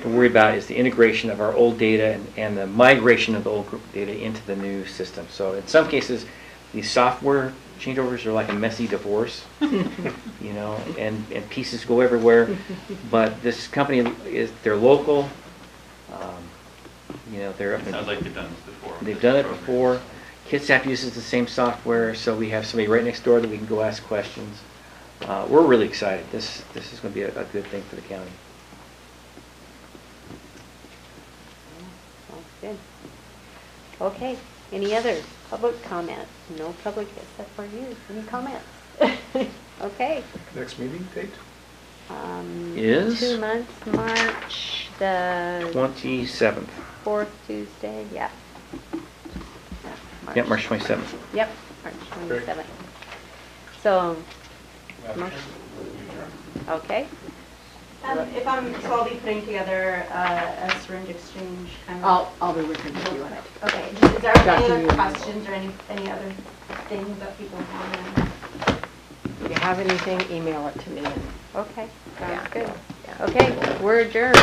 to worry about is the integration of our old data and the migration of the old group data into the new system. So in some cases, these software changeovers are like a messy divorce, and pieces go everywhere. But this company they're local. They're Sounds like they've done this before. They've done it before. Kitsap uses the same software, so we have somebody right next door that we can go ask questions. We're really excited. This is going to be a good thing for the county. Sounds good. Okay, any other public comments? No public except for you. Any comments? Okay. Next meeting date? Is 2 months, March the 27th. 4th Tuesday, yeah. Yep, March 27th. Yep, March 27th. So, okay. So I'll be putting together a syringe exchange kind of. I'll be working with you on it. Okay, is there any Dr. other Yu. questions or any other things that people want to? If you have anything, email it to me. Okay, Yeah. sounds good. Okay, we're adjourned.